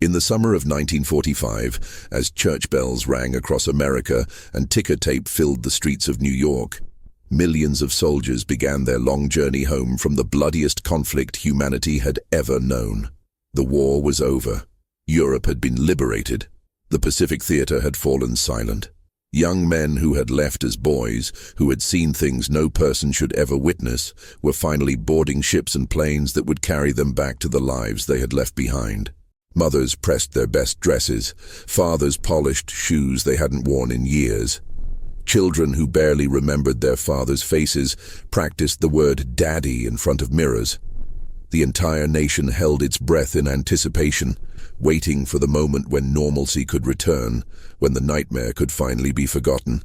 In the summer of 1945, as church bells rang across America and ticker tape filled the streets of New York, millions of soldiers began their long journey home from the bloodiest conflict humanity had ever known. The war was over. Europe had been liberated. The Pacific Theater had fallen silent. Young men who had left as boys, who had seen things no person should ever witness, were finally boarding ships and planes that would carry them back to the lives they had left behind. Mothers pressed their best dresses, fathers polished shoes they hadn't worn in years. Children who barely remembered their fathers' faces practiced the word "daddy" in front of mirrors. The entire nation held its breath in anticipation, waiting for the moment when normalcy could return, when the nightmare could finally be forgotten.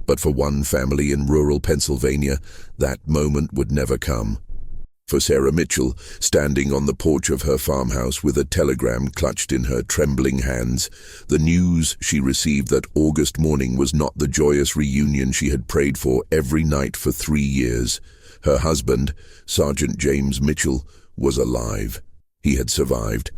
But for one family in rural Pennsylvania, that moment would never come. For Sarah Mitchell, standing on the porch of her farmhouse with a telegram clutched in her trembling hands, the news she received that August morning was not the joyous reunion she had prayed for every night for 3 years. Her husband, Sergeant James Mitchell, was alive. He had survived,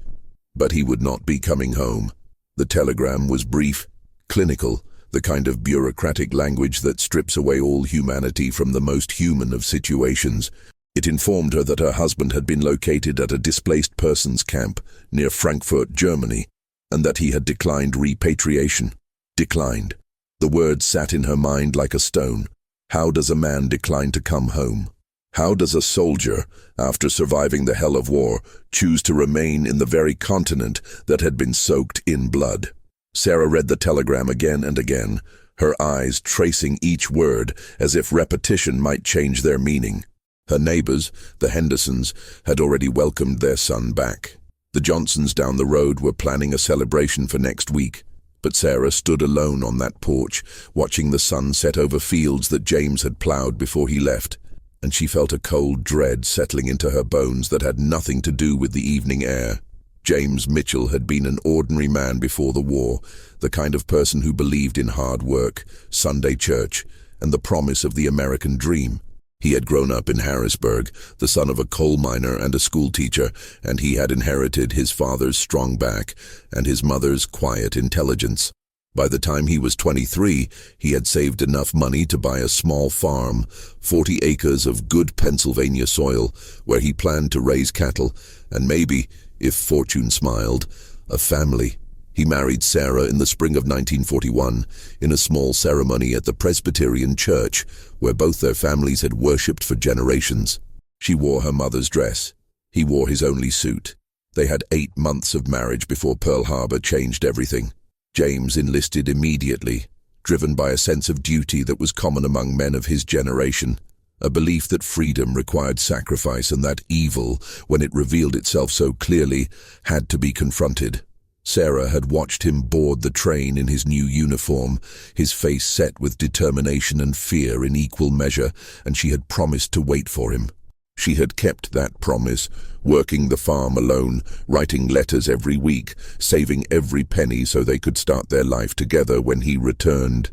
but he would not be coming home. The telegram was brief, clinical, the kind of bureaucratic language that strips away all humanity from the most human of situations. It informed her that her husband had been located at a displaced persons camp near Frankfurt, Germany, and that he had declined repatriation. Declined. The word sat in her mind like a stone. How does a man decline to come home? How does a soldier, after surviving the hell of war, choose to remain in the very continent that had been soaked in blood? Sarah read the telegram again and again, her eyes tracing each word as if repetition might change their meaning. Her neighbors, the Hendersons, had already welcomed their son back. The Johnsons down the road were planning a celebration for next week, but Sarah stood alone on that porch, watching the sun set over fields that James had plowed before he left, and she felt a cold dread settling into her bones that had nothing to do with the evening air. James Mitchell had been an ordinary man before the war, the kind of person who believed in hard work, Sunday church, and the promise of the American dream. He had grown up in Harrisburg, the son of a coal miner and a schoolteacher, and he had inherited his father's strong back and his mother's quiet intelligence. By the time he was 23, he had saved enough money to buy a small farm, 40 acres of good Pennsylvania soil, where he planned to raise cattle, and maybe, if fortune smiled, a family. He married Sarah in the spring of 1941, in a small ceremony at the Presbyterian Church, where both their families had worshipped for generations. She wore her mother's dress. He wore his only suit. They had 8 months of marriage before Pearl Harbor changed everything. James enlisted immediately, driven by a sense of duty that was common among men of his generation, a belief that freedom required sacrifice and that evil, when it revealed itself so clearly, had to be confronted. Sarah had watched him board the train in his new uniform, his face set with determination and fear in equal measure, and she had promised to wait for him. She had kept that promise, working the farm alone, writing letters every week, saving every penny so they could start their life together when he returned.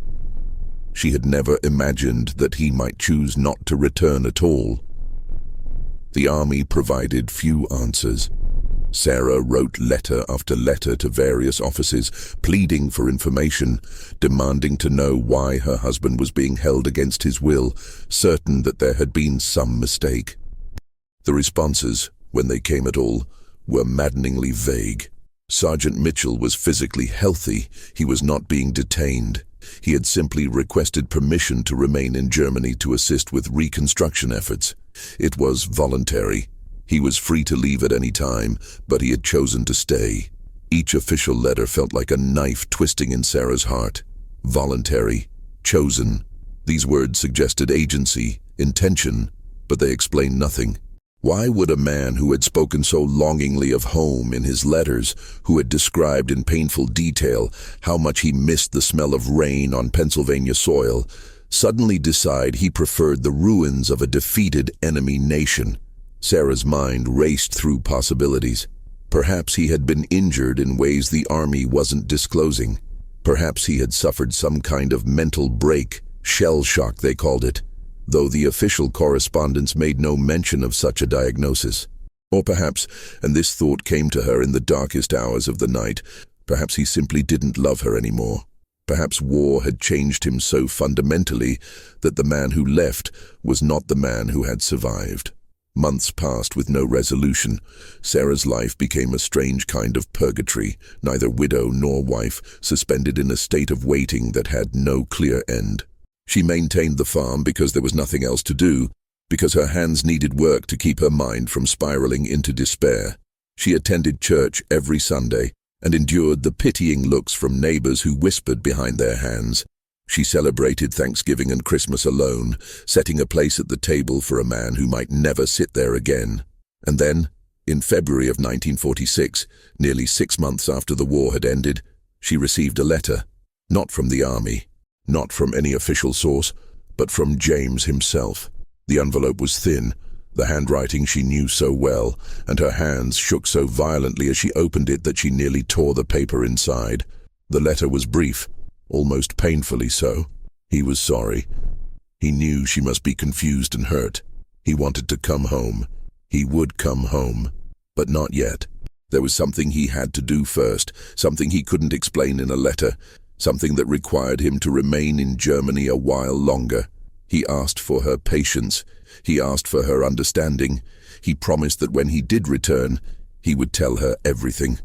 She had never imagined that he might choose not to return at all. The army provided few answers. Sarah wrote letter after letter to various offices, pleading for information, demanding to know why her husband was being held against his will, certain that there had been some mistake. The responses, when they came at all, were maddeningly vague. Sergeant Mitchell was physically healthy. He was not being detained. He had simply requested permission to remain in Germany to assist with reconstruction efforts. It was voluntary. He was free to leave at any time, but he had chosen to stay. Each official letter felt like a knife twisting in Sarah's heart. Voluntary. Chosen. These words suggested agency, intention, but they explained nothing. Why would a man who had spoken so longingly of home in his letters, who had described in painful detail how much he missed the smell of rain on Pennsylvania soil, suddenly decide he preferred the ruins of a defeated enemy nation? Sarah's mind raced through possibilities. Perhaps he had been injured in ways the army wasn't disclosing. Perhaps he had suffered some kind of mental break, shell shock they called it, though the official correspondence made no mention of such a diagnosis. Or perhaps, and this thought came to her in the darkest hours of the night, perhaps he simply didn't love her anymore. Perhaps war had changed him so fundamentally that the man who left was not the man who had survived. Months passed with no resolution. Sarah's life became a strange kind of purgatory, neither widow nor wife, suspended in a state of waiting that had no clear end. She maintained the farm because there was nothing else to do, because her hands needed work to keep her mind from spiraling into despair. She attended church every Sunday and endured the pitying looks from neighbors who whispered behind their hands. She celebrated Thanksgiving and Christmas alone, setting a place at the table for a man who might never sit there again. And then, in February of 1946, nearly 6 months after the war had ended, she received a letter. Not from the army, not from any official source, but from James himself. The envelope was thin, the handwriting she knew so well, and her hands shook so violently as she opened it that she nearly tore the paper inside. The letter was brief, almost painfully so. He was sorry. He knew she must be confused and hurt. He wanted to come home. He would come home. But not yet. There was something he had to do first, something he couldn't explain in a letter, something that required him to remain in Germany a while longer. He asked for her patience. He asked for her understanding. He promised that when he did return, he would tell her everything.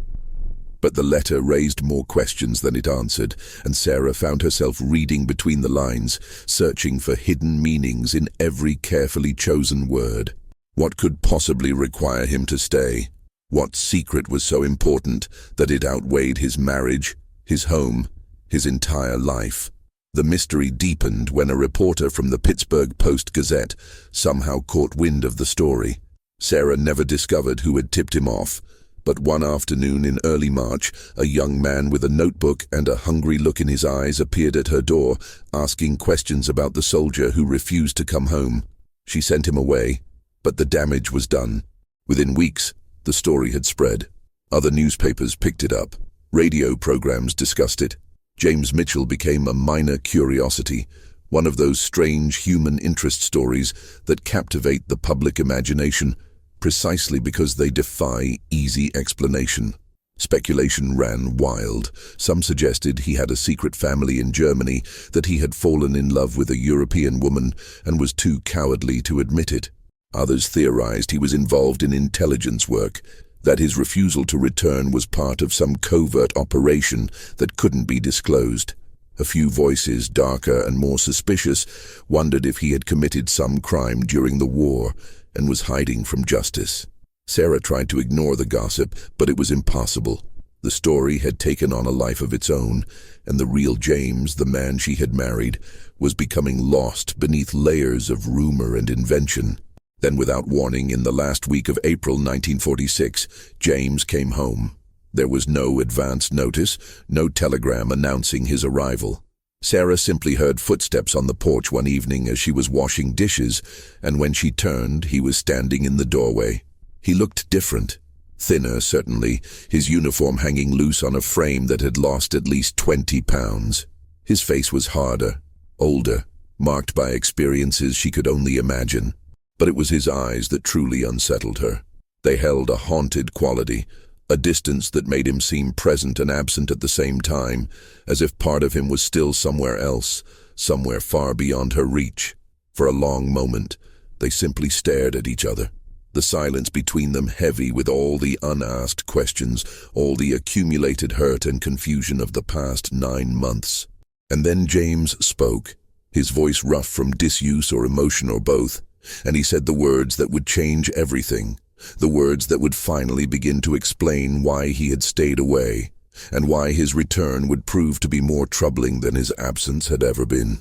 But the letter raised more questions than it answered, and Sarah found herself reading between the lines, searching for hidden meanings in every carefully chosen word. What could possibly require him to stay? What secret was so important that it outweighed his marriage, his home, his entire life? The mystery deepened when a reporter from the Pittsburgh Post-Gazette somehow caught wind of the story. Sarah never discovered who had tipped him off, but one afternoon in early March, a young man with a notebook and a hungry look in his eyes appeared at her door, asking questions about the soldier who refused to come home. She sent him away, but the damage was done. Within weeks, the story had spread. Other newspapers picked it up. Radio programs discussed it. James Mitchell became a minor curiosity, one of those strange human interest stories that captivate the public imagination, precisely because they defy easy explanation. Speculation ran wild. Some suggested he had a secret family in Germany, that he had fallen in love with a European woman and was too cowardly to admit it. Others theorized he was involved in intelligence work, that his refusal to return was part of some covert operation that couldn't be disclosed. A few voices, darker and more suspicious, wondered if he had committed some crime during the war and was hiding from justice. Sarah tried to ignore the gossip, but it was impossible. The story had taken on a life of its own, and the real James, the man she had married, was becoming lost beneath layers of rumor and invention. Then, without warning, in the last week of April 1946, James came home. There was no advance notice, no telegram announcing his arrival. Sarah simply heard footsteps on the porch one evening as she was washing dishes, and when she turned, he was standing in the doorway. He looked different. Thinner, certainly, his uniform hanging loose on a frame that had lost at least 20 pounds. His face was harder, older, marked by experiences she could only imagine. But it was his eyes that truly unsettled her. They held a haunted quality, a distance that made him seem present and absent at the same time, as if part of him was still somewhere else, somewhere far beyond her reach. For a long moment, they simply stared at each other, the silence between them heavy with all the unasked questions, all the accumulated hurt and confusion of the past 9 months. And then James spoke, his voice rough from disuse or emotion or both. And he said the words that would change everything, the words that would finally begin to explain why he had stayed away, and why his return would prove to be more troubling than his absence had ever been.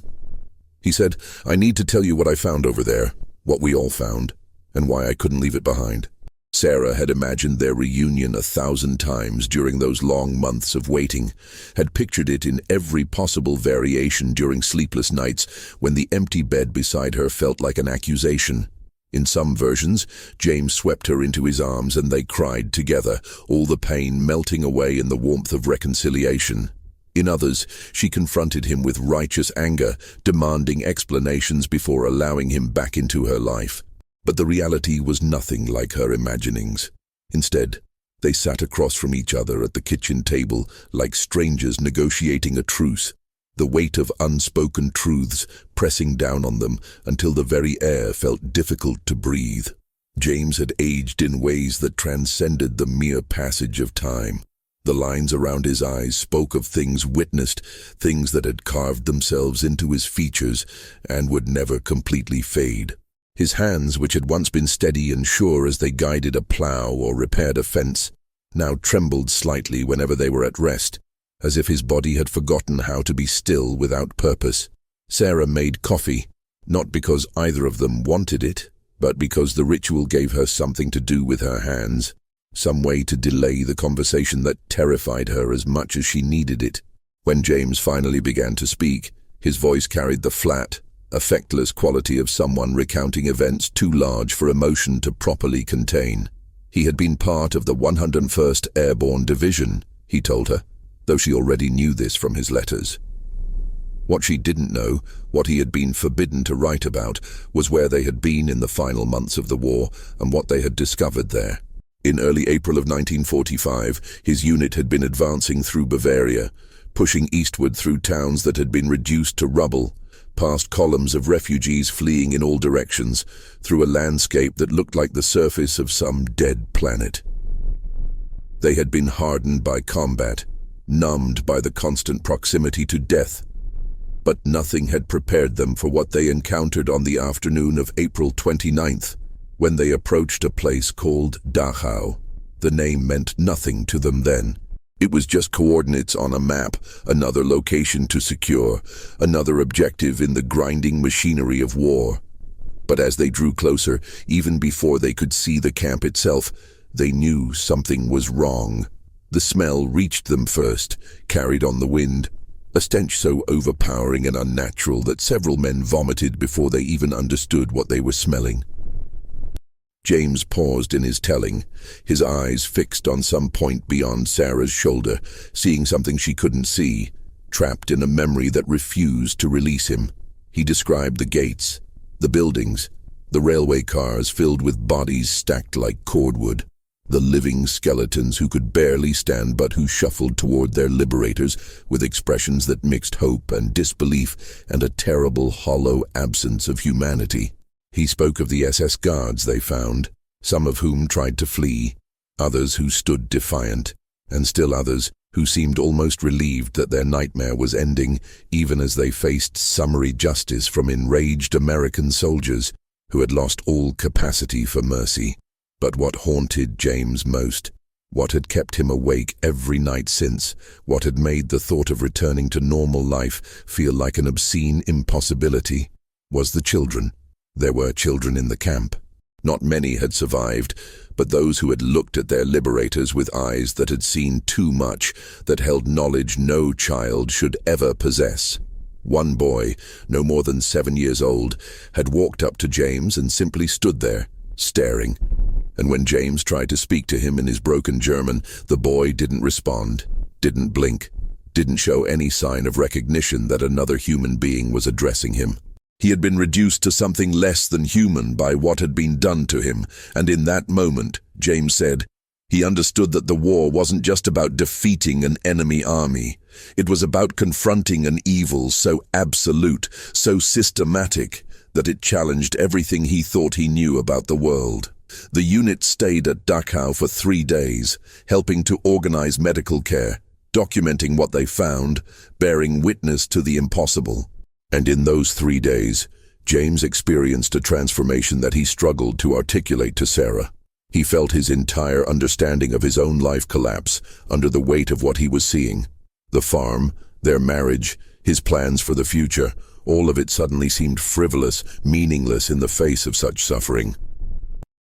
He said, "I need to tell you what I found over there, what we all found, and why I couldn't leave it behind." Sarah had imagined their reunion 1,000 times during those long months of waiting, had pictured it in every possible variation during sleepless nights when the empty bed beside her felt like an accusation. In some versions, James swept her into his arms and they cried together, all the pain melting away in the warmth of reconciliation. In others, she confronted him with righteous anger, demanding explanations before allowing him back into her life. But the reality was nothing like her imaginings. Instead, they sat across from each other at the kitchen table like strangers negotiating a truce, the weight of unspoken truths pressing down on them until the very air felt difficult to breathe. James had aged in ways that transcended the mere passage of time. The lines around his eyes spoke of things witnessed, things that had carved themselves into his features and would never completely fade. His hands, which had once been steady and sure as they guided a plow or repaired a fence, now trembled slightly whenever they were at rest, as if his body had forgotten how to be still without purpose. Sarah made coffee, not because either of them wanted it, but because the ritual gave her something to do with her hands, some way to delay the conversation that terrified her as much as she needed it. When James finally began to speak, his voice carried the flat, affectless quality of someone recounting events too large for emotion to properly contain. He had been part of the 101st Airborne Division, he told her, though she already knew this from his letters. What she didn't know, what he had been forbidden to write about, was where they had been in the final months of the war and what they had discovered there. In early April of 1945, his unit had been advancing through Bavaria, pushing eastward through towns that had been reduced to rubble, past columns of refugees fleeing in all directions, through a landscape that looked like the surface of some dead planet. They had been hardened by combat, numbed by the constant proximity to death, but nothing had prepared them for what they encountered on the afternoon of April 29th, when they approached a place called Dachau. The name meant nothing to them then. It was just coordinates on a map, another location to secure, another objective in the grinding machinery of war. But as they drew closer, even before they could see the camp itself, they knew something was wrong. The smell reached them first, carried on the wind, a stench so overpowering and unnatural that several men vomited before they even understood what they were smelling. James paused in his telling, his eyes fixed on some point beyond Sarah's shoulder, seeing something she couldn't see, trapped in a memory that refused to release him. He described the gates, the buildings, the railway cars filled with bodies stacked like cordwood, the living skeletons who could barely stand but who shuffled toward their liberators with expressions that mixed hope and disbelief and a terrible, hollow absence of humanity. He spoke of the SS guards they found, some of whom tried to flee, others who stood defiant, and still others who seemed almost relieved that their nightmare was ending, even as they faced summary justice from enraged American soldiers who had lost all capacity for mercy. But what haunted James most, what had kept him awake every night since, what had made the thought of returning to normal life feel like an obscene impossibility, was the children. There were children in the camp. Not many had survived, but those who had looked at their liberators with eyes that had seen too much, that held knowledge no child should ever possess. One boy, no more than 7 years old, had walked up to James and simply stood there, staring. And when James tried to speak to him in his broken German, the boy didn't respond, didn't blink, didn't show any sign of recognition that another human being was addressing him. He had been reduced to something less than human by what had been done to him, and in that moment, James said, he understood that the war wasn't just about defeating an enemy army. It was about confronting an evil so absolute, so systematic, that it challenged everything he thought he knew about the world. The unit stayed at Dachau for 3 days, helping to organize medical care, documenting what they found, bearing witness to the impossible. And in those 3 days, James experienced a transformation that he struggled to articulate to Sarah. He felt his entire understanding of his own life collapse under the weight of what he was seeing. The farm, their marriage, his plans for the future, all of it suddenly seemed frivolous, meaningless in the face of such suffering.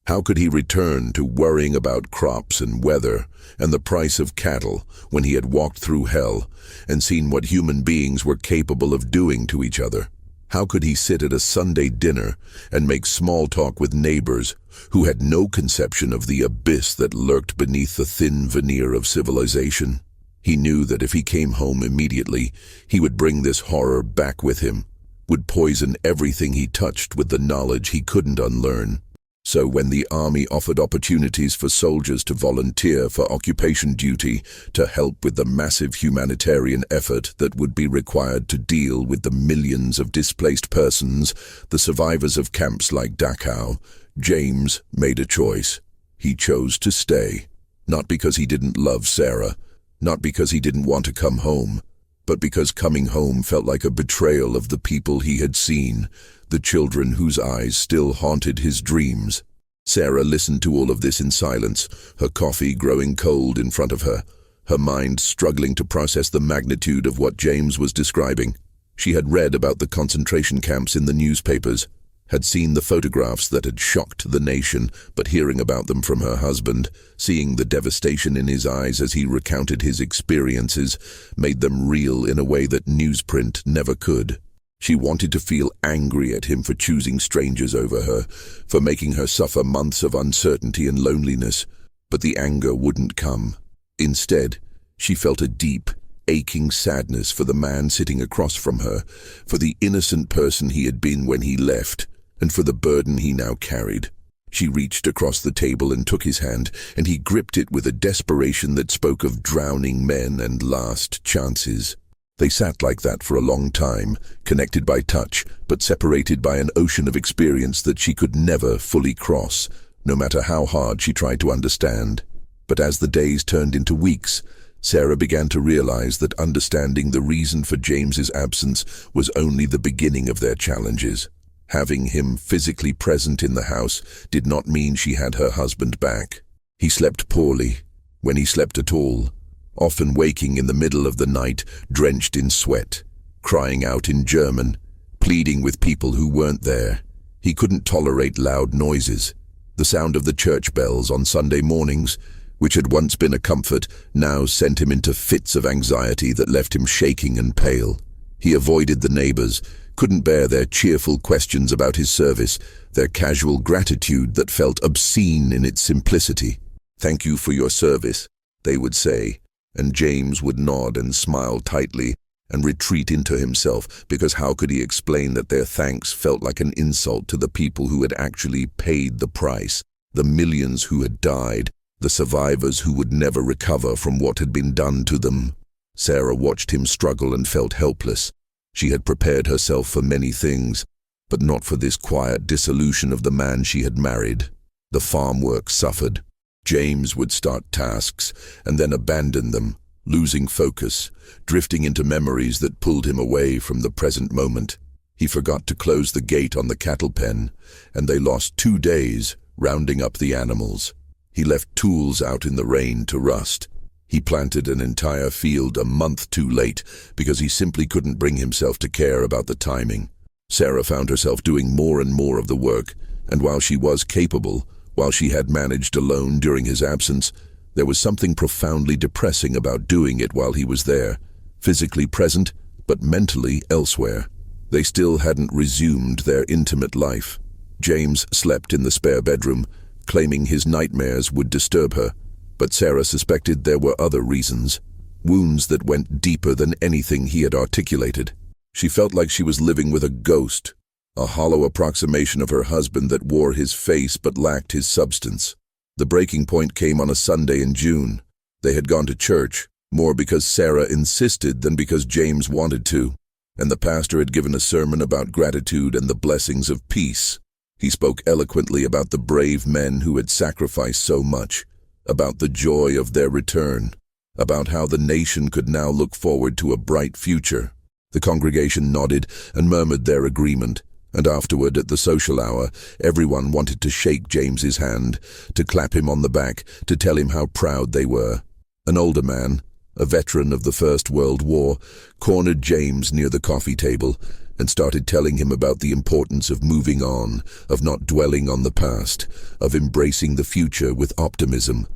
How could he return to worrying about crops and weather and the price of cattle when he had walked through hell and seen what human beings were capable of doing to each other? How could he sit at a Sunday dinner and make small talk with neighbors who had no conception of the abyss that lurked beneath the thin veneer of civilization? He knew that if he came home immediately, he would bring this horror back with him, would poison everything he touched with the knowledge he couldn't unlearn. So when the army offered opportunities for soldiers to volunteer for occupation duty to help with the massive humanitarian effort that would be required to deal with the millions of displaced persons, the survivors of camps like Dachau, James made a choice. He chose to stay, not because he didn't love Sarah, not because he didn't want to come home, but because coming home felt like a betrayal of the people he had seen, the children whose eyes still haunted his dreams. Sarah listened to all of this in silence, her coffee growing cold in front of her, her mind struggling to process the magnitude of what James was describing. She had read about the concentration camps in the newspapers, had seen the photographs that had shocked the nation, but hearing about them from her husband, seeing the devastation in his eyes as he recounted his experiences, made them real in a way that newsprint never could. She wanted to feel angry at him for choosing strangers over her, for making her suffer months of uncertainty and loneliness, but the anger wouldn't come. Instead, she felt a deep, aching sadness for the man sitting across from her, for the innocent person he had been when he left, and for the burden he now carried. She reached across the table and took his hand, and he gripped it with a desperation that spoke of drowning men and last chances. They sat like that for a long time, connected by touch, but separated by an ocean of experience that she could never fully cross, no matter how hard she tried to understand. But as the days turned into weeks, Sarah began to realize that understanding the reason for James's absence was only the beginning of their challenges. Having him physically present in the house did not mean she had her husband back. He slept poorly, when he slept at all, often waking in the middle of the night, drenched in sweat, crying out in German, pleading with people who weren't there. He couldn't tolerate loud noises. The sound of the church bells on Sunday mornings, which had once been a comfort, now sent him into fits of anxiety that left him shaking and pale. He avoided the neighbors, couldn't bear their cheerful questions about his service, their casual gratitude that felt obscene in its simplicity. "Thank you for your service," they would say, and James would nod and smile tightly and retreat into himself, because how could he explain that their thanks felt like an insult to the people who had actually paid the price, the millions who had died, the survivors who would never recover from what had been done to them. Sarah watched him struggle and felt helpless. She had prepared herself for many things, but not for this quiet dissolution of the man she had married. The farm work suffered. James would start tasks and then abandon them, losing focus, drifting into memories that pulled him away from the present moment. He forgot to close the gate on the cattle pen, and they lost 2 days rounding up the animals. He left tools out in the rain to rust. He planted an entire field a month too late because he simply couldn't bring himself to care about the timing. Sarah found herself doing more and more of the work, and while she was capable, while she had managed alone during his absence, there was something profoundly depressing about doing it while he was there, physically present, but mentally elsewhere. They still hadn't resumed their intimate life. James slept in the spare bedroom, claiming his nightmares would disturb her, but Sarah suspected there were other reasons, wounds that went deeper than anything he had articulated. She felt like she was living with a ghost, a hollow approximation of her husband that wore his face but lacked his substance. The breaking point came on a Sunday in June. They had gone to church, more because Sarah insisted than because James wanted to, and the pastor had given a sermon about gratitude and the blessings of peace. He spoke eloquently about the brave men who had sacrificed so much, about the joy of their return, about how the nation could now look forward to a bright future. The congregation nodded and murmured their agreement, and afterward at the social hour, everyone wanted to shake James's hand, to clap him on the back, to tell him how proud they were. An older man, a veteran of the First World War, cornered James near the coffee table and started telling him about the importance of moving on, of not dwelling on the past, of embracing the future with optimism.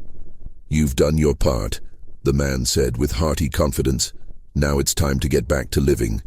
"You've done your part," the man said with hearty confidence. "Now it's time to get back to living."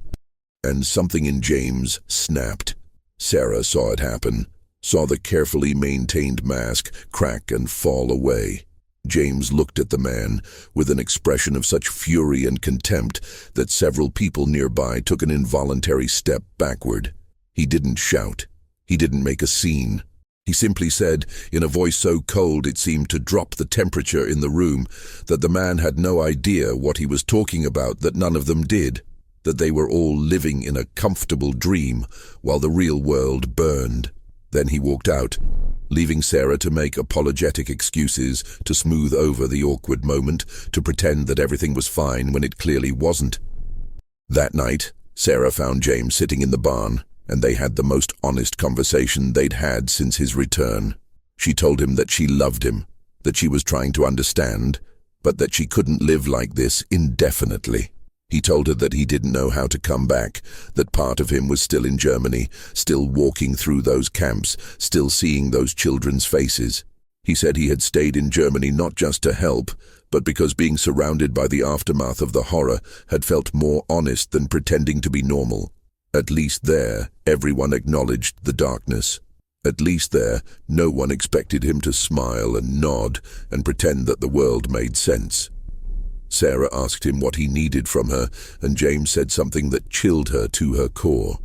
And something in James snapped. Sarah saw it happen, saw the carefully maintained mask crack and fall away. James looked at the man with an expression of such fury and contempt that several people nearby took an involuntary step backward. He didn't shout. He didn't make a scene. He simply said, in a voice so cold it seemed to drop the temperature in the room, that the man had no idea what he was talking about, that none of them did, that they were all living in a comfortable dream while the real world burned. Then he walked out, leaving Sarah to make apologetic excuses, to smooth over the awkward moment, to pretend that everything was fine when it clearly wasn't. That night, Sarah found James sitting in the barn, and they had the most honest conversation they'd had since his return. She told him that she loved him, that she was trying to understand, but that she couldn't live like this indefinitely. He told her that he didn't know how to come back, that part of him was still in Germany, still walking through those camps, still seeing those children's faces. He said he had stayed in Germany not just to help, but because being surrounded by the aftermath of the horror had felt more honest than pretending to be normal. At least there, everyone acknowledged the darkness. At least there, no one expected him to smile and nod and pretend that the world made sense. Sarah asked him what he needed from her, and James said something that chilled her to her core.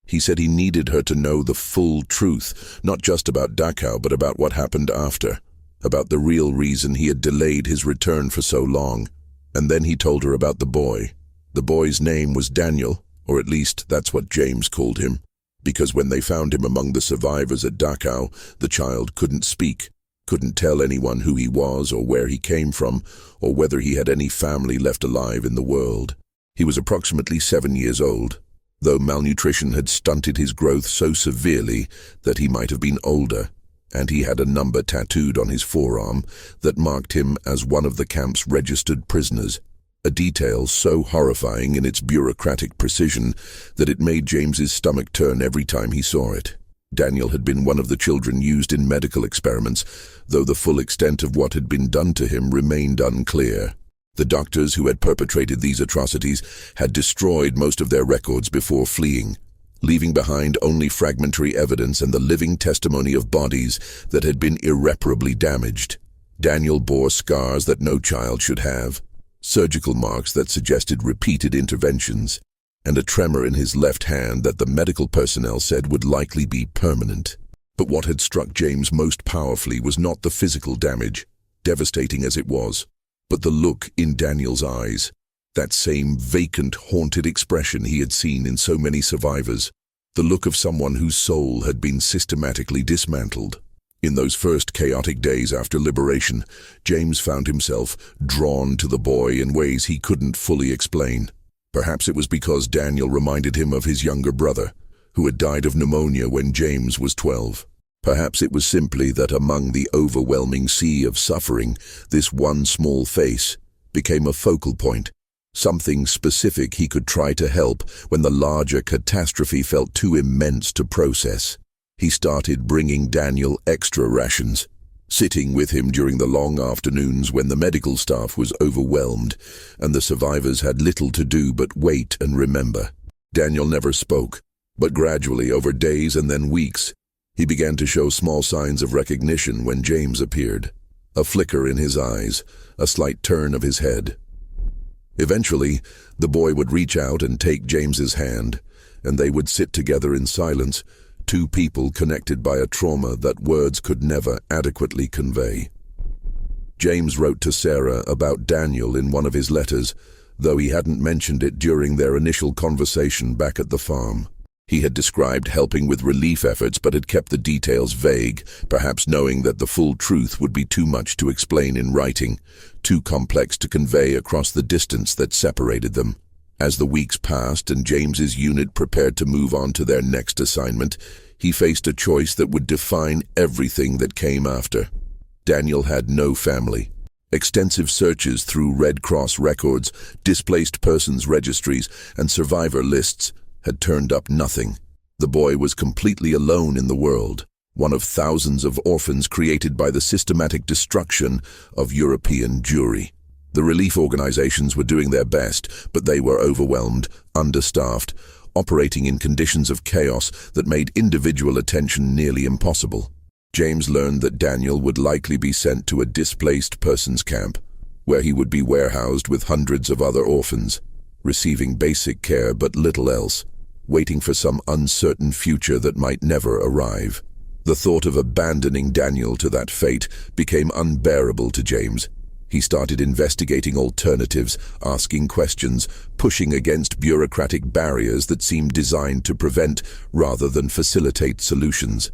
He said he needed her to know the full truth, not just about Dachau, but about what happened after, about the real reason he had delayed his return for so long. And then he told her about the boy. The boy's name was Daniel, or at least that's what James called him, because when they found him among the survivors at Dachau, the child couldn't speak, couldn't tell anyone who he was or where he came from, or whether he had any family left alive in the world. He was approximately 7 years old, though malnutrition had stunted his growth so severely that he might have been older, and he had a number tattooed on his forearm that marked him as one of the camp's registered prisoners, a detail so horrifying in its bureaucratic precision that it made James's stomach turn every time he saw it. Daniel had been one of the children used in medical experiments, though the full extent of what had been done to him remained unclear. The doctors who had perpetrated these atrocities had destroyed most of their records before fleeing, leaving behind only fragmentary evidence and the living testimony of bodies that had been irreparably damaged. Daniel bore scars that no child should have, surgical marks that suggested repeated interventions, and a tremor in his left hand that the medical personnel said would likely be permanent. But what had struck James most powerfully was not the physical damage, devastating as it was, but the look in Daniel's eyes, that same vacant, haunted expression he had seen in so many survivors, the look of someone whose soul had been systematically dismantled. In those first chaotic days after liberation, James found himself drawn to the boy in ways he couldn't fully explain. Perhaps it was because Daniel reminded him of his younger brother, who had died of pneumonia when James was 12. Perhaps it was simply that among the overwhelming sea of suffering, this one small face became a focal point, something specific he could try to help when the larger catastrophe felt too immense to process. He started bringing Daniel extra rations, sitting with him during the long afternoons when the medical staff was overwhelmed and the survivors had little to do but wait and remember. Daniel never spoke, but gradually, over days and then weeks, he began to show small signs of recognition when James appeared. A flicker in his eyes, a slight turn of his head. Eventually, the boy would reach out and take James's hand, and they would sit together in silence, two people connected by a trauma that words could never adequately convey. James wrote to Sarah about Daniel in one of his letters, though he hadn't mentioned it during their initial conversation back at the farm. He had described helping with relief efforts but had kept the details vague, perhaps knowing that the full truth would be too much to explain in writing, too complex to convey across the distance that separated them. As the weeks passed and James's unit prepared to move on to their next assignment, he faced a choice that would define everything that came after. Daniel had no family. Extensive searches through Red Cross records, displaced persons registries, and survivor lists had turned up nothing. The boy was completely alone in the world, one of thousands of orphans created by the systematic destruction of European Jewry. The relief organizations were doing their best, but they were overwhelmed, understaffed, operating in conditions of chaos that made individual attention nearly impossible. James learned that Daniel would likely be sent to a displaced persons camp, where he would be warehoused with hundreds of other orphans, receiving basic care but little else, waiting for some uncertain future that might never arrive. The thought of abandoning Daniel to that fate became unbearable to James. He started investigating alternatives, asking questions, pushing against bureaucratic barriers that seemed designed to prevent rather than facilitate solutions.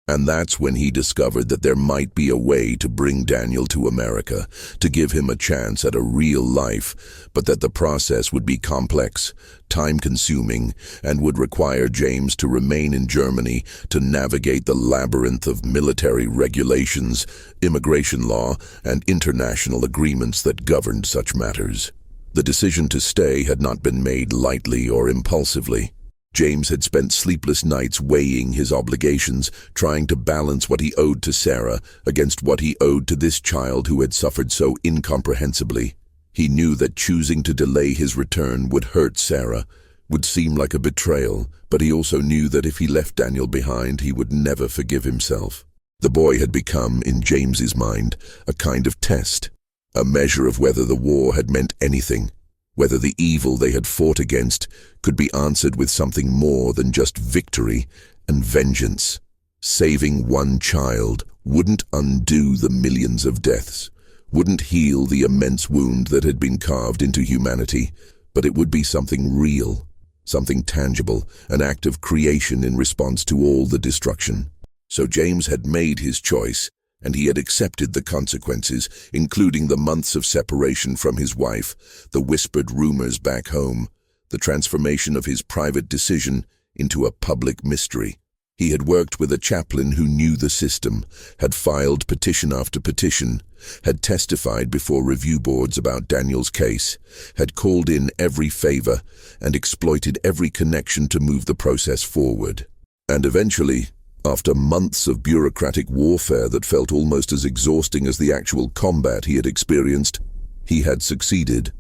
And that's when he discovered that there might be a way to bring Daniel to America, to give him a chance at a real life, but that the process would be complex, time-consuming, and would require James to remain in Germany to navigate the labyrinth of military regulations, immigration law, and international agreements that governed such matters. The decision to stay had not been made lightly or impulsively. James had spent sleepless nights weighing his obligations, trying to balance what he owed to Sarah against what he owed to this child who had suffered so incomprehensibly. He knew that choosing to delay his return would hurt Sarah, would seem like a betrayal, but he also knew that if he left Daniel behind, he would never forgive himself. The boy had become, in James's mind, a kind of test, a measure of whether the war had meant anything, whether the evil they had fought against could be answered with something more than just victory and vengeance. Saving one child wouldn't undo the millions of deaths, wouldn't heal the immense wound that had been carved into humanity, but it would be something real, something tangible, an act of creation in response to all the destruction. So James had made his choice, and he had accepted the consequences, including the months of separation from his wife, the whispered rumors back home, the transformation of his private decision into a public mystery. He had worked with a chaplain who knew the system, had filed petition after petition, had testified before review boards about Daniel's case, had called in every favor, and exploited every connection to move the process forward. And eventually, after months of bureaucratic warfare that felt almost as exhausting as the actual combat he had experienced, he had succeeded.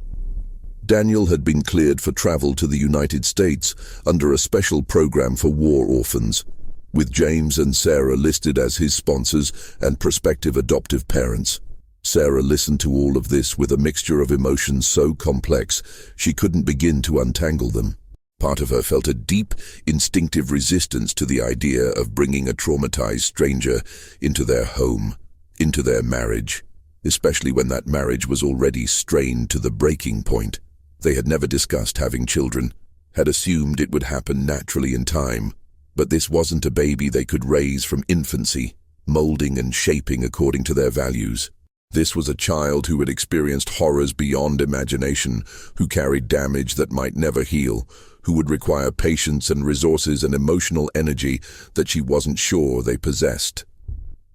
Daniel had been cleared for travel to the United States under a special program for war orphans, with James and Sarah listed as his sponsors and prospective adoptive parents. Sarah listened to all of this with a mixture of emotions so complex she couldn't begin to untangle them. Part of her felt a deep, instinctive resistance to the idea of bringing a traumatized stranger into their home, into their marriage, especially when that marriage was already strained to the breaking point. They had never discussed having children, had assumed it would happen naturally in time, but this wasn't a baby they could raise from infancy, molding and shaping according to their values. This was a child who had experienced horrors beyond imagination, who carried damage that might never heal, who would require patience and resources and emotional energy that she wasn't sure they possessed.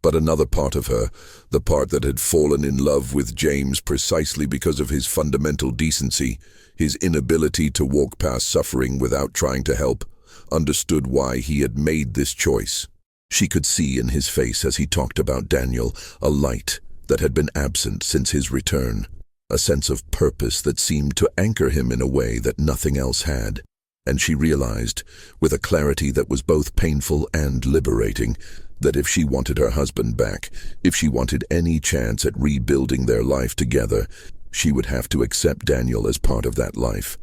But another part of her, the part that had fallen in love with James precisely because of his fundamental decency, his inability to walk past suffering without trying to help, understood why he had made this choice. She could see in his face as he talked about Daniel a light that had been absent since his return, a sense of purpose that seemed to anchor him in a way that nothing else had. And she realized, with a clarity that was both painful and liberating, that if she wanted her husband back, if she wanted any chance at rebuilding their life together, she would have to accept Daniel as part of that life.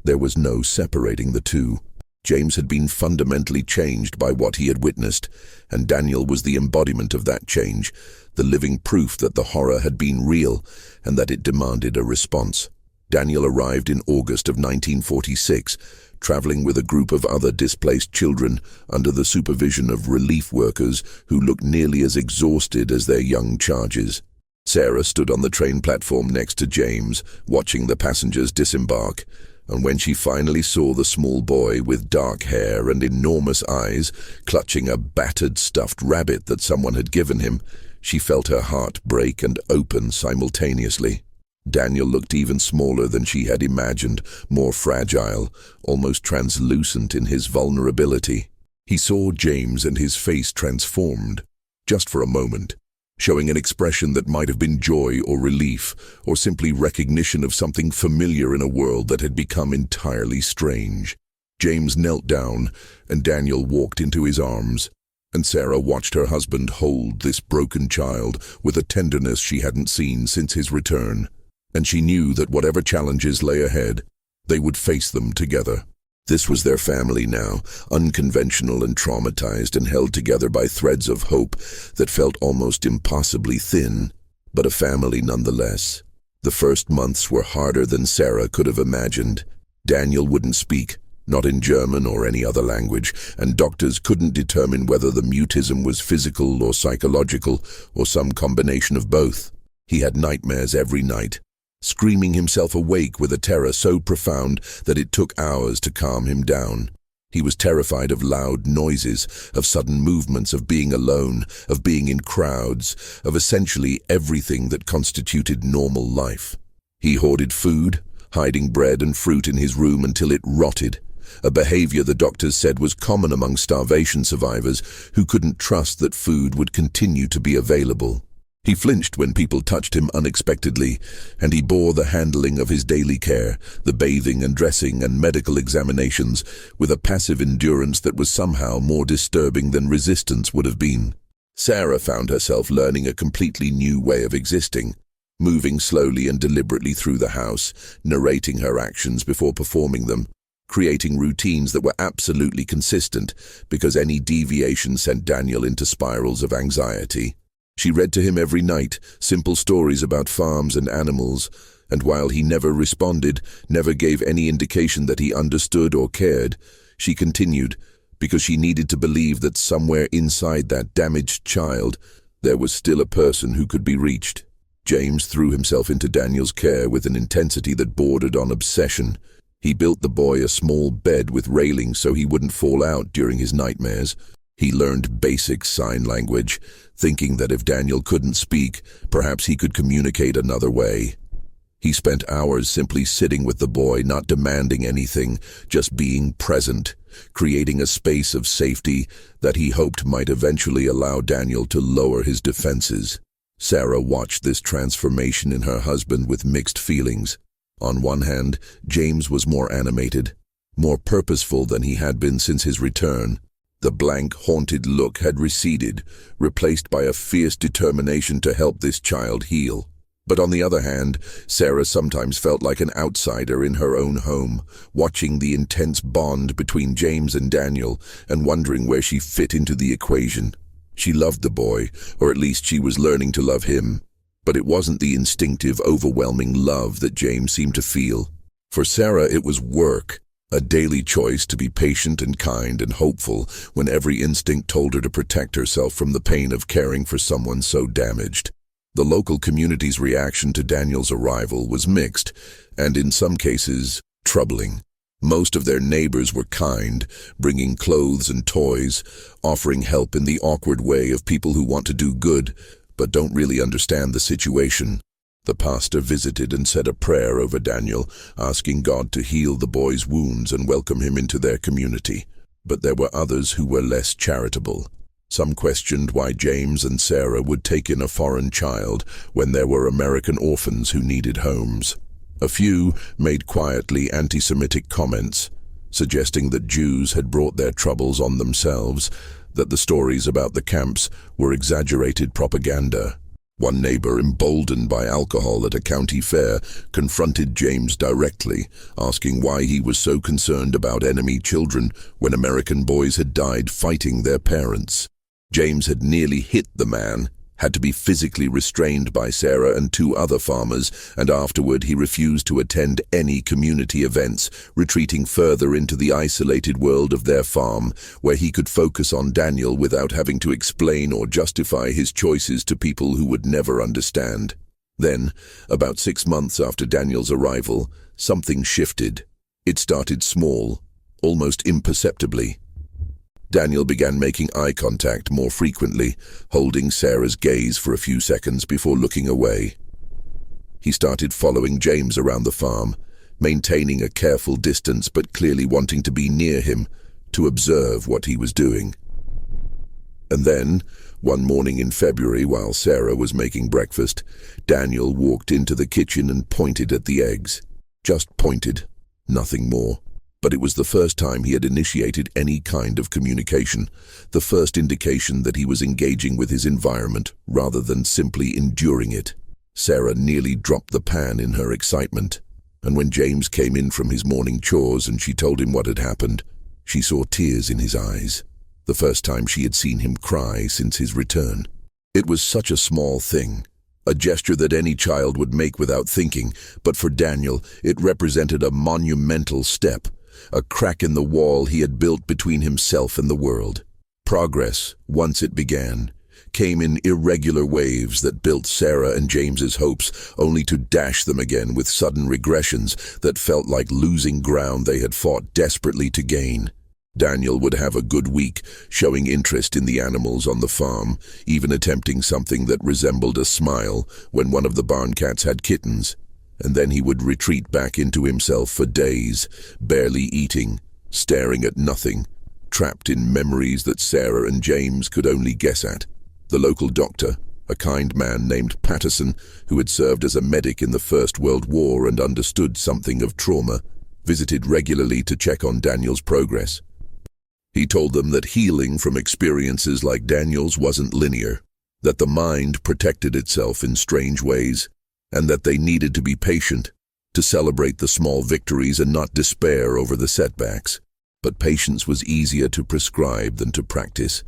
There was no separating the two. James had been fundamentally changed by what he had witnessed, and Daniel was the embodiment of that change, the living proof that the horror had been real and that it demanded a response. Daniel arrived in August of 1946, traveling with a group of other displaced children under the supervision of relief workers who looked nearly as exhausted as their young charges. Sarah stood on the train platform next to James, watching the passengers disembark, and when she finally saw the small boy with dark hair and enormous eyes clutching a battered stuffed rabbit that someone had given him, she felt her heart break and open simultaneously. Daniel looked even smaller than she had imagined, more fragile, almost translucent in his vulnerability. He saw James and his face transformed, just for a moment, showing an expression that might have been joy or relief, or simply recognition of something familiar in a world that had become entirely strange. James knelt down, and Daniel walked into his arms, and Sarah watched her husband hold this broken child with a tenderness she hadn't seen since his return. And she knew that whatever challenges lay ahead, they would face them together. This was their family now, unconventional and traumatized and held together by threads of hope that felt almost impossibly thin, but a family nonetheless. The first months were harder than Sarah could have imagined. Daniel wouldn't speak, not in German or any other language, and doctors couldn't determine whether the mutism was physical or psychological or some combination of both. He had nightmares every night, screaming himself awake with a terror so profound that it took hours to calm him down. He was terrified of loud noises, of sudden movements, of being alone, of being in crowds, of essentially everything that constituted normal life. He hoarded food, hiding bread and fruit in his room until it rotted, a behavior the doctors said was common among starvation survivors who couldn't trust that food would continue to be available. He flinched when people touched him unexpectedly, and he bore the handling of his daily care, the bathing and dressing and medical examinations, with a passive endurance that was somehow more disturbing than resistance would have been. Sarah found herself learning a completely new way of existing, moving slowly and deliberately through the house, narrating her actions before performing them, creating routines that were absolutely consistent because any deviation sent Daniel into spirals of anxiety. She read to him every night, simple stories about farms and animals, and while he never responded, never gave any indication that he understood or cared, she continued, because she needed to believe that somewhere inside that damaged child, there was still a person who could be reached. James threw himself into Daniel's care with an intensity that bordered on obsession. He built the boy a small bed with railings so he wouldn't fall out during his nightmares. He learned basic sign language, thinking that if Daniel couldn't speak, perhaps he could communicate another way. He spent hours simply sitting with the boy, not demanding anything, just being present, creating a space of safety that he hoped might eventually allow Daniel to lower his defenses. Sarah watched this transformation in her husband with mixed feelings. On one hand, James was more animated, more purposeful than he had been since his return. The blank, haunted look had receded, replaced by a fierce determination to help this child heal. But on the other hand, Sarah sometimes felt like an outsider in her own home, watching the intense bond between James and Daniel and wondering where she fit into the equation. She loved the boy, or at least she was learning to love him. But it wasn't the instinctive, overwhelming love that James seemed to feel. For Sarah, it was work. A daily choice to be patient and kind and hopeful when every instinct told her to protect herself from the pain of caring for someone so damaged. The local community's reaction to Daniel's arrival was mixed, and in some cases, troubling. Most of their neighbors were kind, bringing clothes and toys, offering help in the awkward way of people who want to do good, but don't really understand the situation. The pastor visited and said a prayer over Daniel, asking God to heal the boy's wounds and welcome him into their community. But there were others who were less charitable. Some questioned why James and Sarah would take in a foreign child when there were American orphans who needed homes. A few made quietly anti-Semitic comments, suggesting that Jews had brought their troubles on themselves, that the stories about the camps were exaggerated propaganda. One neighbor, emboldened by alcohol at a county fair, confronted James directly, asking why he was so concerned about enemy children when American boys had died fighting their parents. James had nearly hit the man, had to be physically restrained by Sarah and two other farmers, and afterward he refused to attend any community events, retreating further into the isolated world of their farm, where he could focus on Daniel without having to explain or justify his choices to people who would never understand. Then, about 6 months after Daniel's arrival, something shifted. It started small, almost imperceptibly. Daniel began making eye contact more frequently, holding Sarah's gaze for a few seconds before looking away. He started following James around the farm, maintaining a careful distance but clearly wanting to be near him, to observe what he was doing. And then, one morning in February while Sarah was making breakfast, Daniel walked into the kitchen and pointed at the eggs. Just pointed, nothing more. But it was the first time he had initiated any kind of communication, the first indication that he was engaging with his environment rather than simply enduring it. Sarah nearly dropped the pan in her excitement. And when James came in from his morning chores and she told him what had happened, she saw tears in his eyes, the first time she had seen him cry since his return. It was such a small thing, a gesture that any child would make without thinking, but for Daniel it represented a monumental step, a crack in the wall he had built between himself and the world. Progress, once it began, came in irregular waves that built Sarah and James's hopes, only to dash them again with sudden regressions that felt like losing ground they had fought desperately to gain. Daniel would have a good week, showing interest in the animals on the farm, even attempting something that resembled a smile when one of the barn cats had kittens. And then he would retreat back into himself for days, barely eating, staring at nothing, trapped in memories that Sarah and James could only guess at. The local doctor, a kind man named Patterson, who had served as a medic in the First World War and understood something of trauma, visited regularly to check on Daniel's progress. He told them that healing from experiences like Daniel's wasn't linear, that the mind protected itself in strange ways, and that they needed to be patient, to celebrate the small victories and not despair over the setbacks. But patience was easier to prescribe than to practice,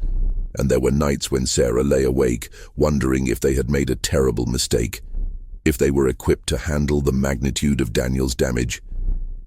and there were nights when Sarah lay awake, wondering if they had made a terrible mistake, if they were equipped to handle the magnitude of Daniel's damage,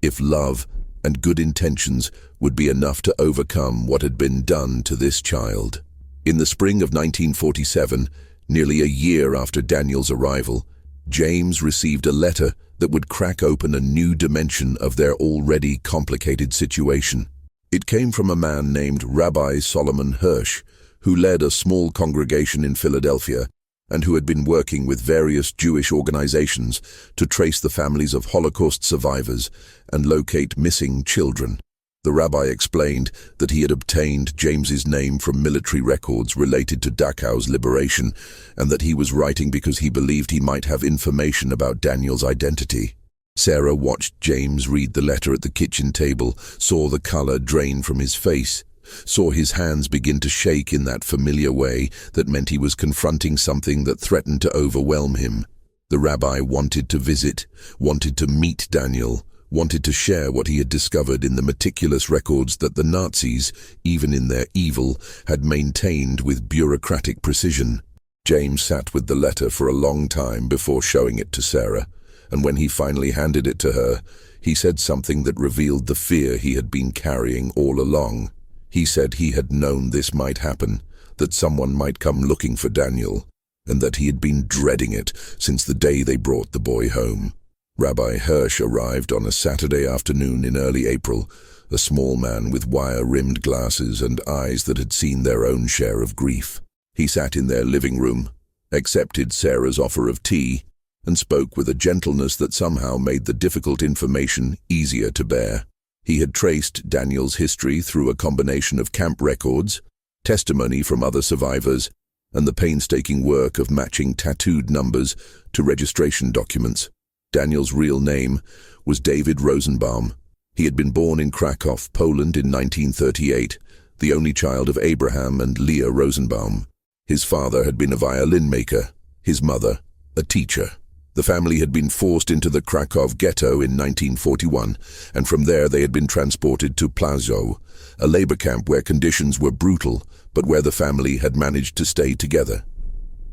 if love and good intentions would be enough to overcome what had been done to this child. In the spring of 1947, nearly a year after Daniel's arrival, James received a letter that would crack open a new dimension of their already complicated situation. It came from a man named Rabbi Solomon Hirsch, who led a small congregation in Philadelphia and who had been working with various Jewish organizations to trace the families of Holocaust survivors and locate missing children. The rabbi explained that he had obtained James's name from military records related to Dachau's liberation, and that he was writing because he believed he might have information about Daniel's identity. Sarah watched James read the letter at the kitchen table, saw the color drain from his face, saw his hands begin to shake in that familiar way that meant he was confronting something that threatened to overwhelm him. The rabbi wanted to visit, wanted to meet Daniel, wanted to share what he had discovered in the meticulous records that the Nazis, even in their evil, had maintained with bureaucratic precision. James sat with the letter for a long time before showing it to Sarah, and when he finally handed it to her, he said something that revealed the fear he had been carrying all along. He said he had known this might happen, that someone might come looking for Daniel, and that he had been dreading it since the day they brought the boy home. Rabbi Hirsch arrived on a Saturday afternoon in early April, a small man with wire-rimmed glasses and eyes that had seen their own share of grief. He sat in their living room, accepted Sarah's offer of tea, and spoke with a gentleness that somehow made the difficult information easier to bear. He had traced Daniel's history through a combination of camp records, testimony from other survivors, and the painstaking work of matching tattooed numbers to registration documents. Daniel's real name was David Rosenbaum. He had been born in Krakow, Poland in 1938, the only child of Abraham and Leah Rosenbaum. His father had been a violin maker, his mother a teacher. The family had been forced into the Krakow ghetto in 1941, and from there they had been transported to Plaszow, a labor camp where conditions were brutal, but where the family had managed to stay together.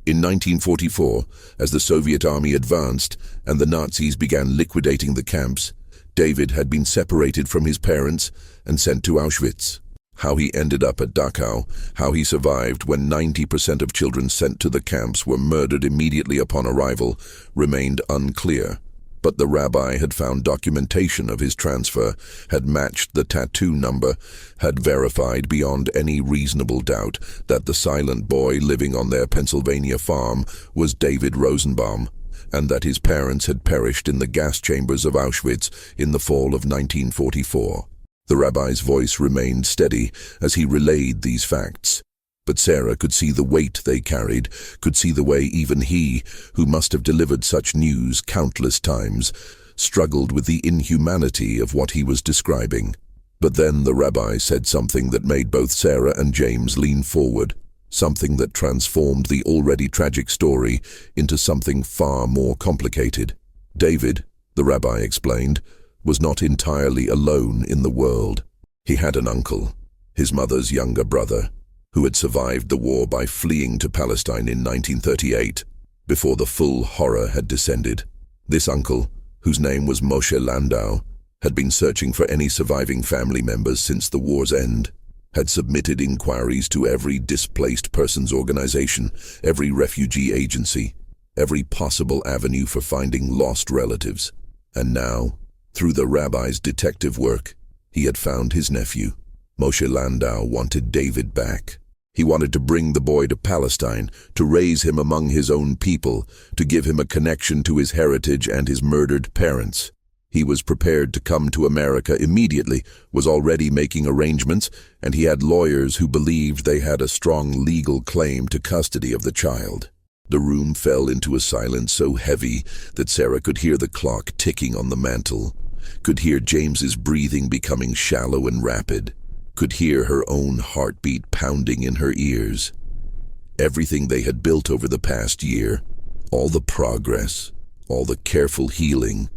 In 1944, as the Soviet army advanced and the Nazis began liquidating the camps, David had been separated from his parents and sent to Auschwitz. How he ended up at Dachau, how he survived when 90% of children sent to the camps were murdered immediately upon arrival, remained unclear. But the rabbi had found documentation of his transfer, had matched the tattoo number, had verified beyond any reasonable doubt that the silent boy living on their Pennsylvania farm was David Rosenbaum, and that his parents had perished in the gas chambers of Auschwitz in the fall of 1944. The rabbi's voice remained steady as he relayed these facts, but Sarah could see the weight they carried, could see the way even he, who must have delivered such news countless times, struggled with the inhumanity of what he was describing. But then the rabbi said something that made both Sarah and James lean forward, something that transformed the already tragic story into something far more complicated. David, the rabbi explained, was not entirely alone in the world. He had an uncle, his mother's younger brother, who had survived the war by fleeing to Palestine in 1938, before the full horror had descended. This uncle, whose name was Moshe Landau, had been searching for any surviving family members since the war's end, had submitted inquiries to every displaced persons organization, every refugee agency, every possible avenue for finding lost relatives. And now, through the rabbi's detective work, he had found his nephew. Moshe Landau wanted David back. He wanted to bring the boy to Palestine, to raise him among his own people, to give him a connection to his heritage and his murdered parents. He was prepared to come to America immediately, was already making arrangements, and he had lawyers who believed they had a strong legal claim to custody of the child. The room fell into a silence so heavy that Sarah could hear the clock ticking on the mantel, could hear James's breathing becoming shallow and rapid, could hear her own heartbeat pounding in her ears. Everything they had built over the past year, all the progress, all the careful healing,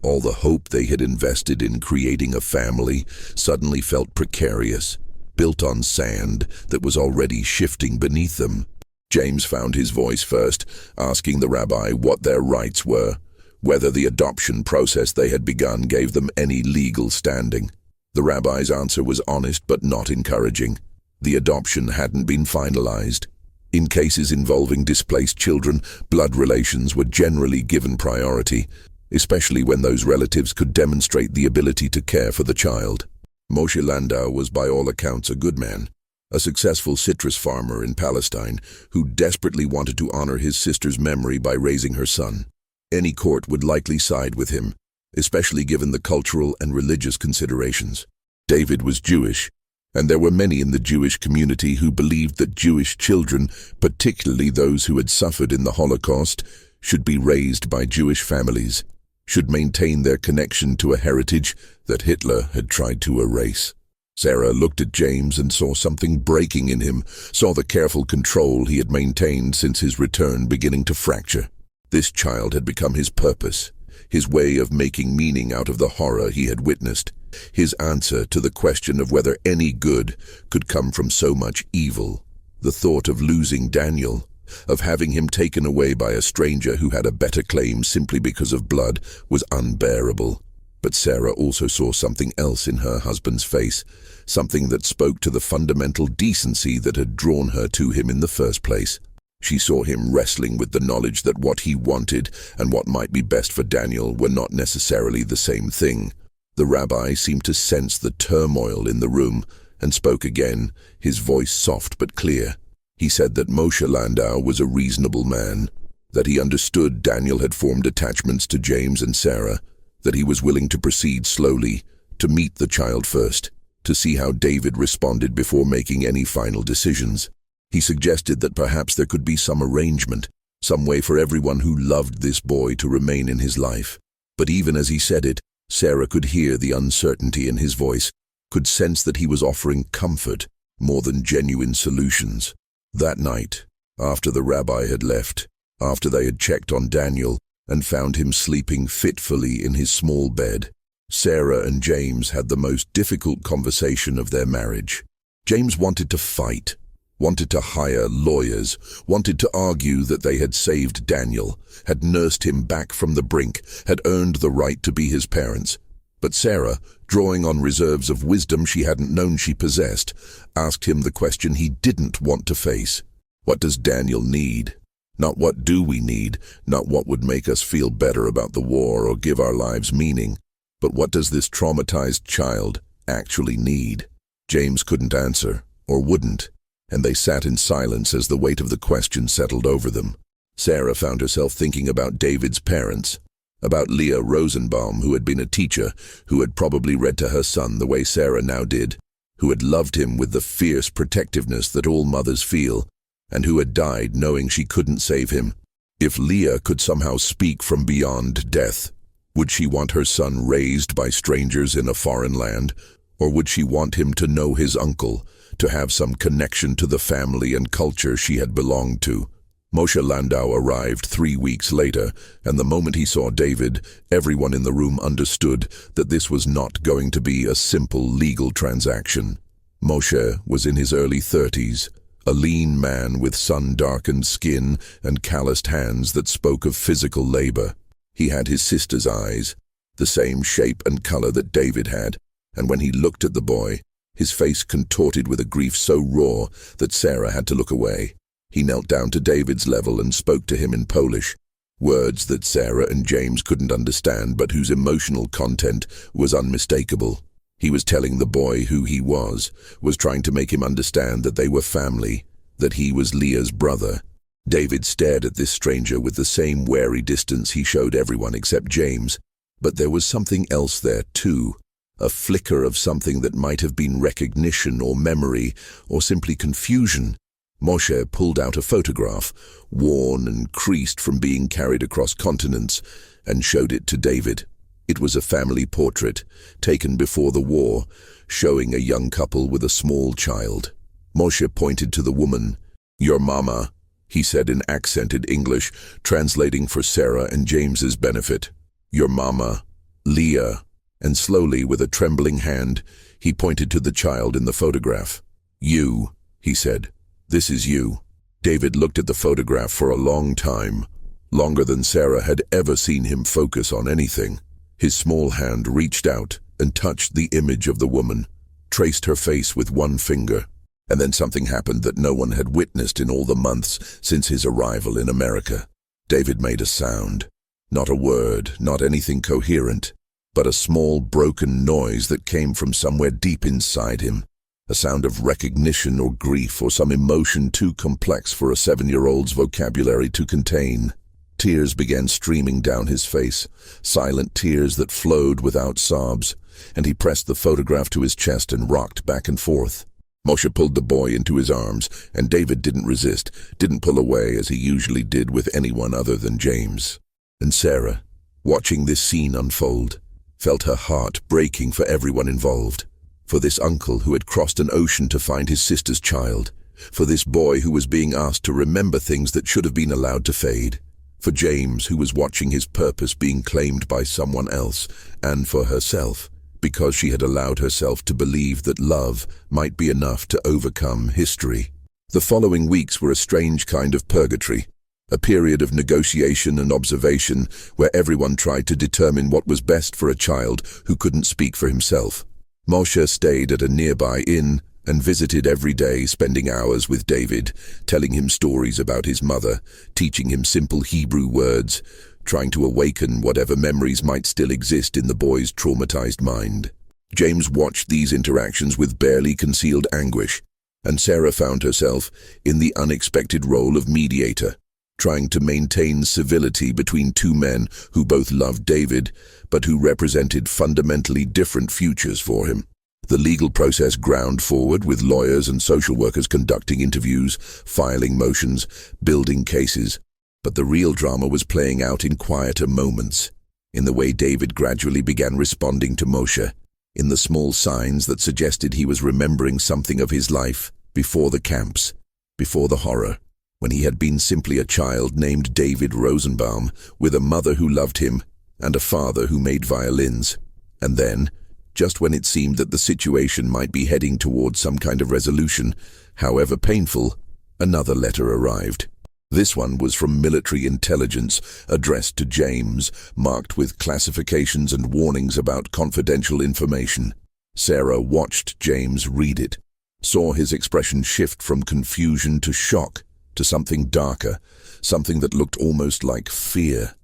all the hope they had invested in creating a family, suddenly felt precarious, built on sand that was already shifting beneath them. James found his voice first, asking the rabbi what their rights were, whether the adoption process they had begun gave them any legal standing. The rabbi's answer was honest but not encouraging. The adoption hadn't been finalized. In cases involving displaced children, blood relations were generally given priority, especially when those relatives could demonstrate the ability to care for the child. Moshe Landau was by all accounts a good man, a successful citrus farmer in Palestine who desperately wanted to honor his sister's memory by raising her son. Any court would likely side with him, especially given the cultural and religious considerations. David was Jewish, and there were many in the Jewish community who believed that Jewish children, particularly those who had suffered in the Holocaust, should be raised by Jewish families, should maintain their connection to a heritage that Hitler had tried to erase. Sarah looked at James and saw something breaking in him, saw the careful control he had maintained since his return beginning to fracture. This child had become his purpose, his way of making meaning out of the horror he had witnessed, his answer to the question of whether any good could come from so much evil. The thought of losing Daniel, of having him taken away by a stranger who had a better claim simply because of blood, was unbearable. But Sarah also saw something else in her husband's face, something that spoke to the fundamental decency that had drawn her to him in the first place. She saw him wrestling with the knowledge that what he wanted and what might be best for Daniel were not necessarily the same thing. The rabbi seemed to sense the turmoil in the room and spoke again, his voice soft but clear. He said that Moshe Landau was a reasonable man, that he understood Daniel had formed attachments to James and Sarah, that he was willing to proceed slowly, to meet the child first, to see how David responded before making any final decisions. He suggested that perhaps there could be some arrangement, some way for everyone who loved this boy to remain in his life. But even as he said it, Sarah could hear the uncertainty in his voice, could sense that he was offering comfort more than genuine solutions. That night, after the rabbi had left, after they had checked on Daniel and found him sleeping fitfully in his small bed, Sarah and James had the most difficult conversation of their marriage. James wanted to fight, wanted to hire lawyers, wanted to argue that they had saved Daniel, had nursed him back from the brink, had earned the right to be his parents. But Sarah, drawing on reserves of wisdom she hadn't known she possessed, asked him the question he didn't want to face. What does Daniel need? Not what do we need, not what would make us feel better about the war or give our lives meaning, but what does this traumatized child actually need? James couldn't answer, or wouldn't, and they sat in silence as the weight of the question settled over them. Sarah found herself thinking about David's parents, about Leah Rosenbaum, who had been a teacher, who had probably read to her son the way Sarah now did, who had loved him with the fierce protectiveness that all mothers feel, and who had died knowing she couldn't save him. If Leah could somehow speak from beyond death, would she want her son raised by strangers in a foreign land, or would she want him to know his uncle, to have some connection to the family and culture she had belonged to? Moshe Landau arrived 3 weeks later, and the moment he saw David, everyone in the room understood that this was not going to be a simple legal transaction. Moshe was in his early 30s, a lean man with sun-darkened skin and calloused hands that spoke of physical labor. He had his sister's eyes, the same shape and color that David had, and when he looked at the boy, his face contorted with a grief so raw that Sarah had to look away. He knelt down to David's level and spoke to him in Polish, words that Sarah and James couldn't understand but whose emotional content was unmistakable. He was telling the boy who he was trying to make him understand that they were family, that he was Leah's brother. David stared at this stranger with the same wary distance he showed everyone except James, but there was something else there too, a flicker of something that might have been recognition or memory or simply confusion. Moshe pulled out a photograph, worn and creased from being carried across continents, and showed it to David. It was a family portrait, taken before the war, showing a young couple with a small child. Moshe pointed to the woman. "Your mama," he said in accented English, translating for Sarah and James's benefit. "Your mama, Leah." And slowly, with a trembling hand, he pointed to the child in the photograph. "You," he said. "This is you." David looked at the photograph for a long time, longer than Sarah had ever seen him focus on anything. His small hand reached out and touched the image of the woman, traced her face with one finger, and then something happened that no one had witnessed in all the months since his arrival in America. David made a sound. Not a word, not anything coherent, but a small broken noise that came from somewhere deep inside him. A sound of recognition or grief or some emotion too complex for a 7-year-old's vocabulary to contain. Tears began streaming down his face, silent tears that flowed without sobs, and he pressed the photograph to his chest and rocked back and forth. Moshe pulled the boy into his arms, and David didn't resist, didn't pull away as he usually did with anyone other than James. And Sarah, watching this scene unfold, felt her heart breaking for everyone involved. For this uncle who had crossed an ocean to find his sister's child, for this boy who was being asked to remember things that should have been allowed to fade, for James who was watching his purpose being claimed by someone else, and for herself, because she had allowed herself to believe that love might be enough to overcome history. The following weeks were a strange kind of purgatory, a period of negotiation and observation where everyone tried to determine what was best for a child who couldn't speak for himself. Moshe stayed at a nearby inn and visited every day, spending hours with David, telling him stories about his mother, teaching him simple Hebrew words, trying to awaken whatever memories might still exist in the boy's traumatized mind. James watched these interactions with barely concealed anguish, and Sarah found herself in the unexpected role of mediator, trying to maintain civility between two men who both loved David, but who represented fundamentally different futures for him. The legal process ground forward, with lawyers and social workers conducting interviews, filing motions, building cases. But the real drama was playing out in quieter moments, in the way David gradually began responding to Moshe, in the small signs that suggested he was remembering something of his life before the camps, before the horror, when he had been simply a child named David Rosenbaum, with a mother who loved him and a father who made violins. And then, just when it seemed that the situation might be heading towards some kind of resolution, however painful, another letter arrived. This one was from military intelligence, addressed to James, marked with classifications and warnings about confidential information. Sarah watched James read it, saw his expression shift from confusion to shock, to something darker, something that looked almost like fear.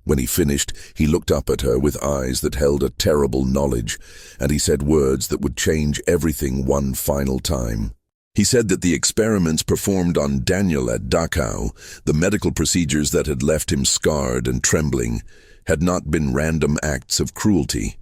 When he finished, he looked up at her with eyes that held a terrible knowledge, and he said words that would change everything one final time. He said that the experiments performed on Daniel at Dachau, the medical procedures that had left him scarred and trembling, had not been random acts of cruelty.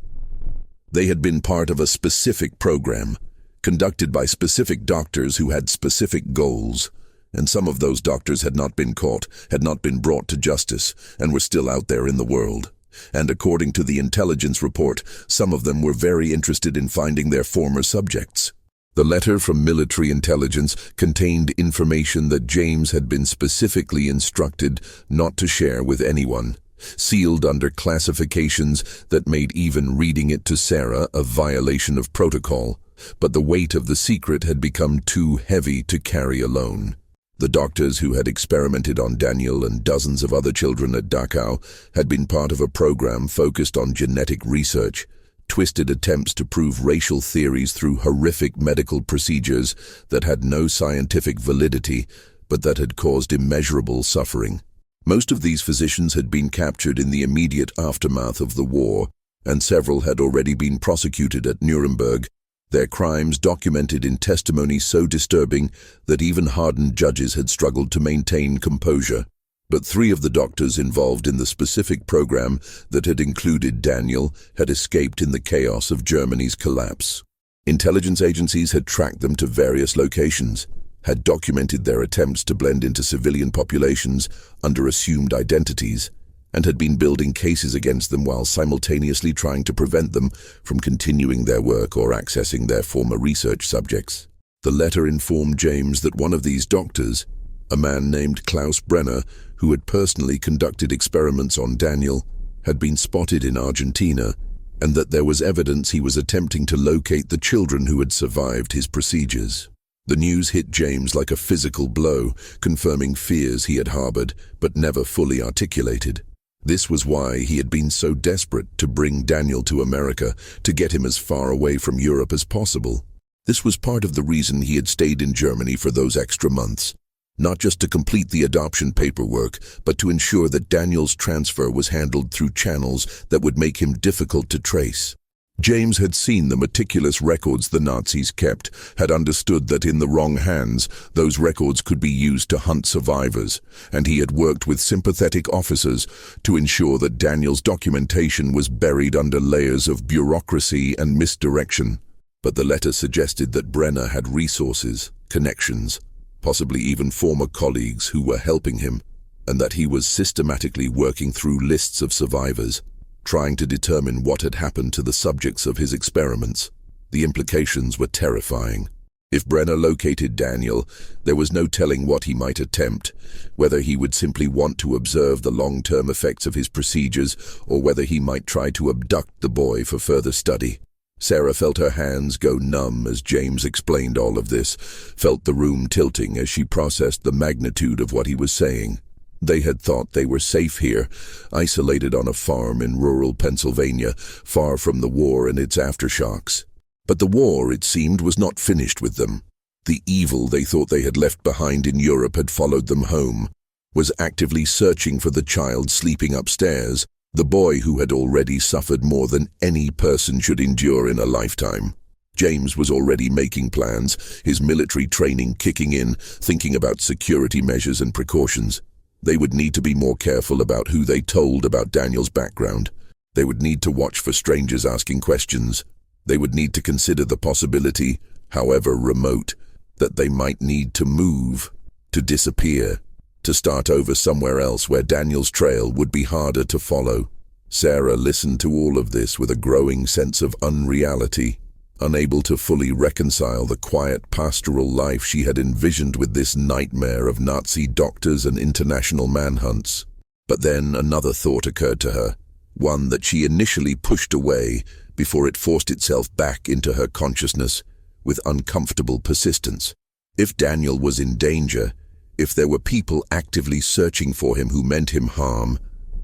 They had been part of a specific program, conducted by specific doctors who had specific goals. And some of those doctors had not been caught, had not been brought to justice, and were still out there in the world. And according to the intelligence report, some of them were very interested in finding their former subjects. The letter from military intelligence contained information that James had been specifically instructed not to share with anyone, sealed under classifications that made even reading it to Sarah a violation of protocol. But the weight of the secret had become too heavy to carry alone. The doctors who had experimented on Daniel and dozens of other children at Dachau had been part of a program focused on genetic research, twisted attempts to prove racial theories through horrific medical procedures that had no scientific validity, but that had caused immeasurable suffering. Most of these physicians had been captured in the immediate aftermath of the war, and several had already been prosecuted at Nuremberg, their crimes documented in testimony so disturbing that even hardened judges had struggled to maintain composure. But 3 of the doctors involved in the specific program that had included Daniel had escaped in the chaos of Germany's collapse. Intelligence agencies had tracked them to various locations, had documented their attempts to blend into civilian populations under assumed identities, and had been building cases against them while simultaneously trying to prevent them from continuing their work or accessing their former research subjects. The letter informed James that one of these doctors, a man named Klaus Brenner, who had personally conducted experiments on Daniel, had been spotted in Argentina, and that there was evidence he was attempting to locate the children who had survived his procedures. The news hit James like a physical blow, confirming fears he had harbored but never fully articulated. This was why he had been so desperate to bring Daniel to America, to get him as far away from Europe as possible. This was part of the reason he had stayed in Germany for those extra months, not just to complete the adoption paperwork, but to ensure that Daniel's transfer was handled through channels that would make him difficult to trace. James had seen the meticulous records the Nazis kept, had understood that in the wrong hands, those records could be used to hunt survivors, and he had worked with sympathetic officers to ensure that Daniel's documentation was buried under layers of bureaucracy and misdirection. But the letter suggested that Brenner had resources, connections, possibly even former colleagues who were helping him, and that he was systematically working through lists of survivors, trying to determine what had happened to the subjects of his experiments. The implications were terrifying. If Brenner located Daniel, there was no telling what he might attempt, whether he would simply want to observe the long-term effects of his procedures, or whether he might try to abduct the boy for further study. Sarah felt her hands go numb as James explained all of this, felt the room tilting as she processed the magnitude of what he was saying. They had thought they were safe here, isolated on a farm in rural Pennsylvania, far from the war and its aftershocks. But the war, it seemed, was not finished with them. The evil they thought they had left behind in Europe had followed them home, was actively searching for the child sleeping upstairs, the boy who had already suffered more than any person should endure in a lifetime. James was already making plans, his military training kicking in, thinking about security measures and precautions. They would need to be more careful about who they told about Daniel's background. They would need to watch for strangers asking questions. They would need to consider the possibility, however remote, that they might need to move, to disappear, to start over somewhere else where Daniel's trail would be harder to follow. Sarah listened to all of this with a growing sense of unreality, unable to fully reconcile the quiet pastoral life she had envisioned with this nightmare of Nazi doctors and international manhunts. But then another thought occurred to her, one that she initially pushed away before it forced itself back into her consciousness with uncomfortable persistence. If Daniel was in danger, if there were people actively searching for him who meant him harm,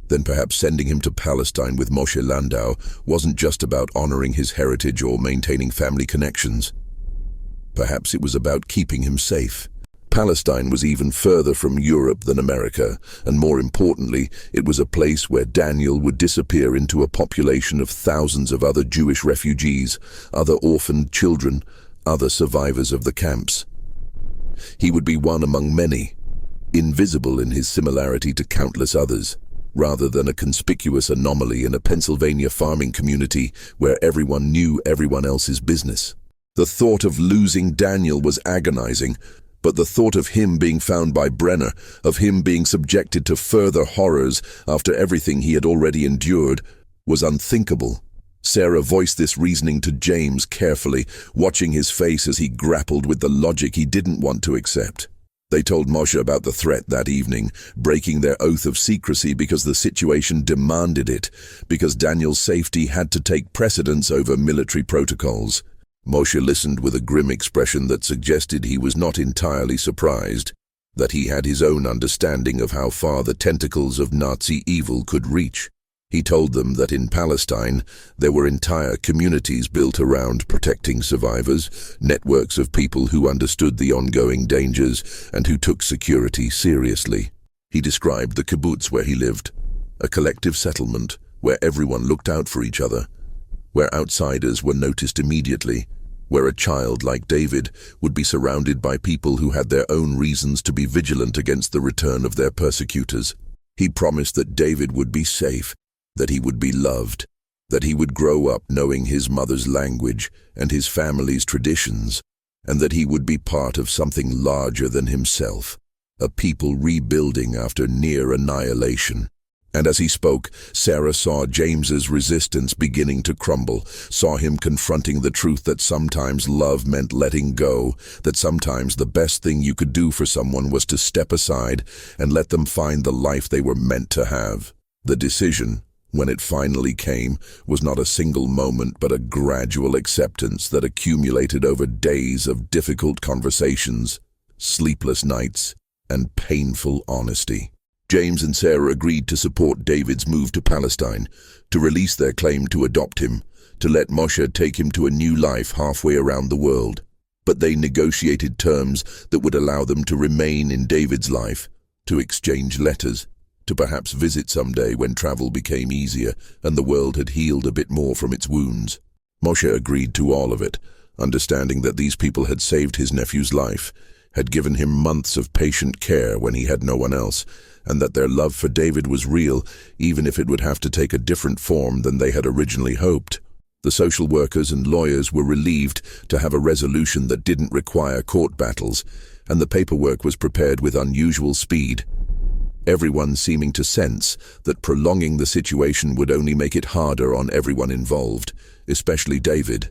then perhaps sending him to Palestine with Moshe Landau wasn't just about honoring his heritage or maintaining family connections. Perhaps it was about keeping him safe. Palestine was even further from Europe than America, and more importantly, it was a place where Daniel would disappear into a population of thousands of other Jewish refugees, other orphaned children, other survivors of the camps. He would be one among many, invisible in his similarity to countless others, rather than a conspicuous anomaly in a Pennsylvania farming community where everyone knew everyone else's business. The thought of losing Daniel was agonizing, but the thought of him being found by Brenner, of him being subjected to further horrors after everything he had already endured, was unthinkable. Sarah voiced this reasoning to James carefully, watching his face as he grappled with the logic he didn't want to accept. They told Moshe about the threat that evening, breaking their oath of secrecy because the situation demanded it, because Daniel's safety had to take precedence over military protocols. Moshe listened with a grim expression that suggested he was not entirely surprised, that he had his own understanding of how far the tentacles of Nazi evil could reach. He told them that in Palestine, there were entire communities built around protecting survivors, networks of people who understood the ongoing dangers and who took security seriously. He described the kibbutz where he lived, a collective settlement where everyone looked out for each other, where outsiders were noticed immediately, where a child like David would be surrounded by people who had their own reasons to be vigilant against the return of their persecutors. He promised that David would be safe, that he would be loved, that he would grow up knowing his mother's language and his family's traditions, and that he would be part of something larger than himself, a people rebuilding after near annihilation. And as he spoke, Sarah saw James's resistance beginning to crumble, saw him confronting the truth that sometimes love meant letting go, that sometimes the best thing you could do for someone was to step aside and let them find the life they were meant to have. The decision, when it finally came, was not a single moment but a gradual acceptance that accumulated over days of difficult conversations, sleepless nights, and painful honesty. James and Sarah agreed to support David's move to Palestine, to release their claim to adopt him, to let Moshe take him to a new life halfway around the world. But they negotiated terms that would allow them to remain in David's life, to exchange letters, to perhaps visit someday when travel became easier and the world had healed a bit more from its wounds. Moshe agreed to all of it, understanding that these people had saved his nephew's life, had given him months of patient care when he had no one else, and that their love for David was real, even if it would have to take a different form than they had originally hoped. The social workers and lawyers were relieved to have a resolution that didn't require court battles, and the paperwork was prepared with unusual speed. Everyone seeming to sense that prolonging the situation would only make it harder on everyone involved, especially David.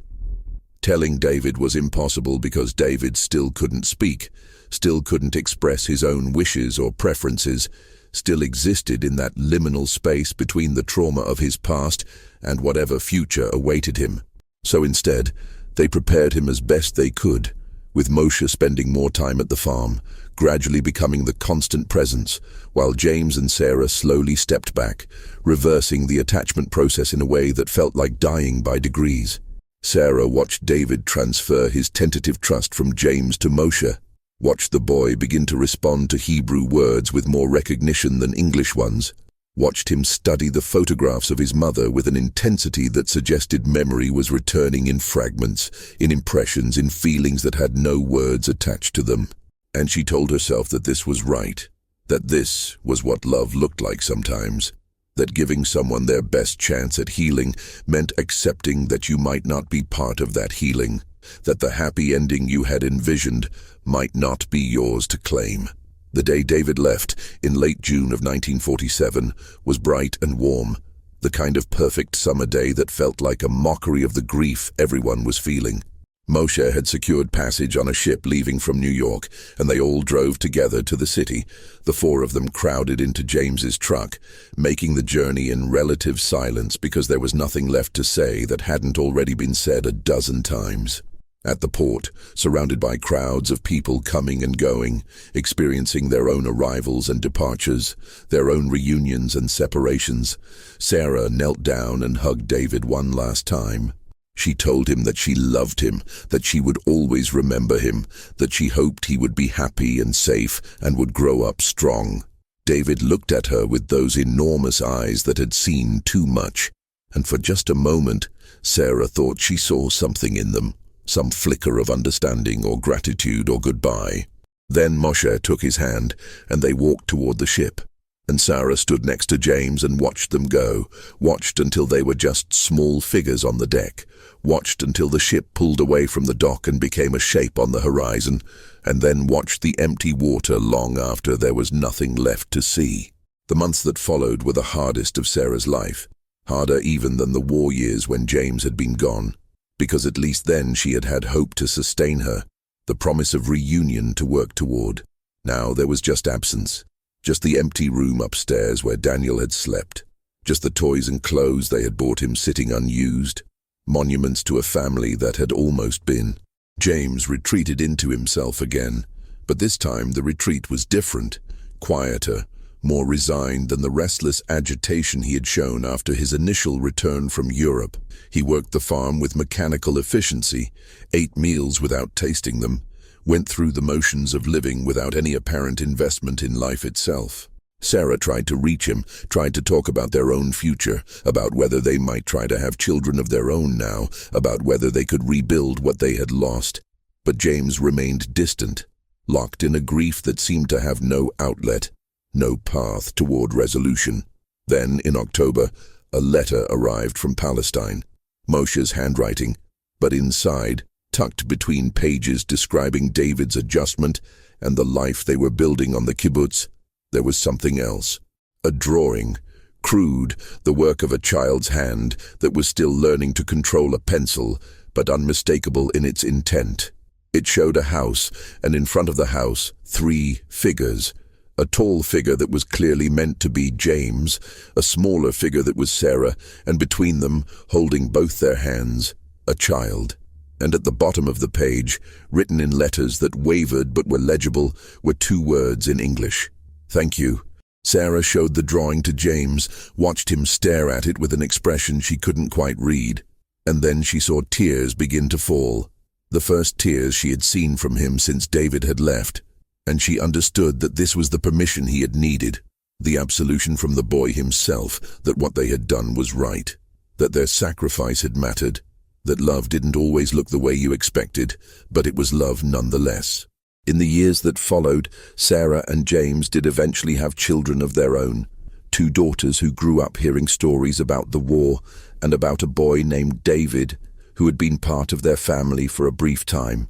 Telling David was impossible because David still couldn't speak, still couldn't express his own wishes or preferences, still existed in that liminal space between the trauma of his past and whatever future awaited him. So instead, they prepared him as best they could, with Moshe spending more time at the farm, gradually becoming the constant presence, while James and Sarah slowly stepped back, reversing the attachment process in a way that felt like dying by degrees. Sarah watched David transfer his tentative trust from James to Moshe, watched the boy begin to respond to Hebrew words with more recognition than English ones, watched him study the photographs of his mother with an intensity that suggested memory was returning in fragments, in impressions, in feelings that had no words attached to them. And she told herself that this was right, that this was what love looked like sometimes, that giving someone their best chance at healing meant accepting that you might not be part of that healing, that the happy ending you had envisioned might not be yours to claim. The day David left, in late June of 1947, was bright and warm, the kind of perfect summer day that felt like a mockery of the grief everyone was feeling. Moshe had secured passage on a ship leaving from New York, and they all drove together to the city, the four of them crowded into James's truck, making the journey in relative silence because there was nothing left to say that hadn't already been said a dozen times. At the port, surrounded by crowds of people coming and going, experiencing their own arrivals and departures, their own reunions and separations, Sarah knelt down and hugged David one last time. She told him that she loved him, that she would always remember him, that she hoped he would be happy and safe and would grow up strong. David looked at her with those enormous eyes that had seen too much, and for just a moment, Sarah thought she saw something in them, some flicker of understanding or gratitude or goodbye. Then Moshe took his hand, and they walked toward the ship. And Sarah stood next to James and watched them go, watched until they were just small figures on the deck, watched until the ship pulled away from the dock and became a shape on the horizon, and then watched the empty water long after there was nothing left to see. The months that followed were the hardest of Sarah's life. Harder even than the war years when James had been gone, because at least then she had had hope to sustain her, the promise of reunion to work toward. Now there was just absence, just the empty room upstairs where Daniel had slept, just the toys and clothes they had bought him sitting unused, monuments to a family that had almost been. James retreated into himself again, but this time the retreat was different, quieter, more resigned than the restless agitation he had shown after his initial return from Europe. He worked the farm with mechanical efficiency, ate meals without tasting them, went through the motions of living without any apparent investment in life itself. Sarah tried to reach him, tried to talk about their own future, about whether they might try to have children of their own now, about whether they could rebuild what they had lost. But James remained distant, locked in a grief that seemed to have no outlet, no path toward resolution. Then, in October, a letter arrived from Palestine, Moshe's handwriting, but inside, tucked between pages describing David's adjustment and the life they were building on the kibbutz, there was something else. A drawing, crude, the work of a child's hand that was still learning to control a pencil, but unmistakable in its intent. It showed a house, and in front of the house, 3 figures. A tall figure that was clearly meant to be James, a smaller figure that was Sarah, and between them, holding both their hands, a child. And at the bottom of the page, written in letters that wavered but were legible, were 2 words in English. "Thank you." Sarah showed the drawing to James, watched him stare at it with an expression she couldn't quite read. And then she saw tears begin to fall. The first tears she had seen from him since David had left. And she understood that this was the permission he had needed, the absolution from the boy himself that what they had done was right, that their sacrifice had mattered, that love didn't always look the way you expected, but it was love nonetheless. In the years that followed, Sarah and James did eventually have children of their own, 2 daughters who grew up hearing stories about the war and about a boy named David who had been part of their family for a brief time.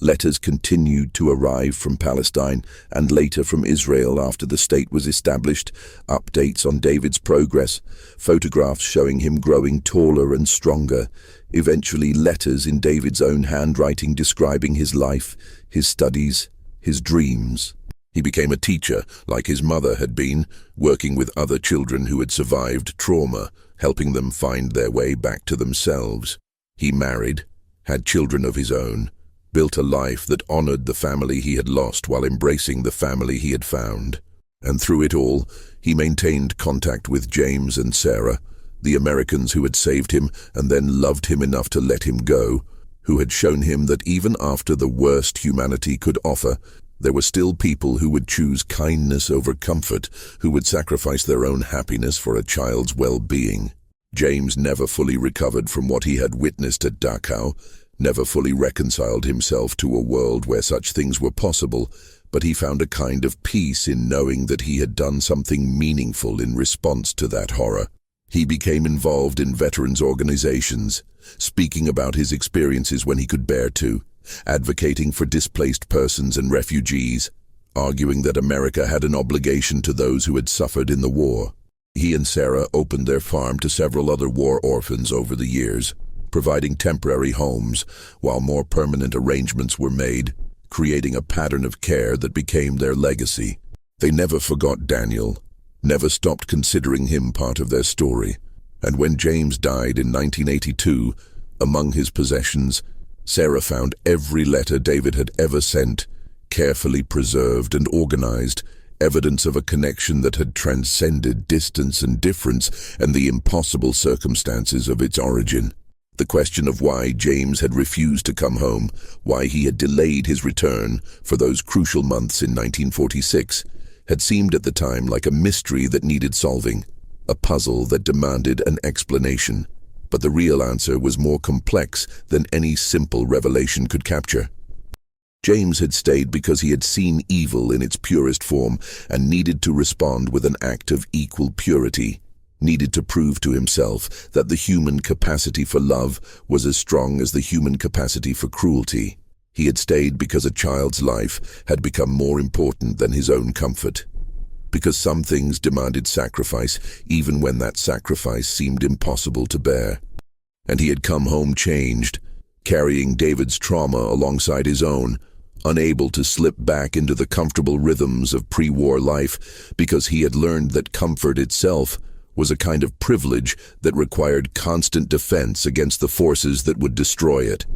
Letters continued to arrive from Palestine and later from Israel after the state was established, updates on David's progress, photographs showing him growing taller and stronger, eventually letters in David's own handwriting describing his life, his studies, his dreams. He became a teacher, like his mother had been, working with other children who had survived trauma, helping them find their way back to themselves. He married, had children of his own, built a life that honored the family he had lost while embracing the family he had found. And through it all, he maintained contact with James and Sarah, the Americans who had saved him and then loved him enough to let him go, who had shown him that even after the worst humanity could offer, there were still people who would choose kindness over comfort, who would sacrifice their own happiness for a child's well-being. James never fully recovered from what he had witnessed at Dachau, never fully reconciled himself to a world where such things were possible, but he found a kind of peace in knowing that he had done something meaningful in response to that horror. He became involved in veterans' organizations, speaking about his experiences when he could bear to, advocating for displaced persons and refugees, arguing that America had an obligation to those who had suffered in the war. He and Sarah opened their farm to several other war orphans over the years, providing temporary homes while more permanent arrangements were made, creating a pattern of care that became their legacy. They never forgot Daniel, never stopped considering him part of their story. And when James died in 1982, among his possessions, Sarah found every letter David had ever sent, carefully preserved and organized, evidence of a connection that had transcended distance and difference and the impossible circumstances of its origin. The question of why James had refused to come home, why he had delayed his return for those crucial months in 1946, had seemed at the time like a mystery that needed solving, a puzzle that demanded an explanation. But the real answer was more complex than any simple revelation could capture. James had stayed because he had seen evil in its purest form and needed to respond with an act of equal purity, needed to prove to himself that the human capacity for love was as strong as the human capacity for cruelty. He had stayed because a child's life had become more important than his own comfort. because some things demanded sacrifice, even when that sacrifice seemed impossible to bear. And he had come home changed, carrying David's trauma alongside his own, unable to slip back into the comfortable rhythms of pre-war life because he had learned that comfort itself was a kind of privilege that required constant defense against the forces that would destroy it.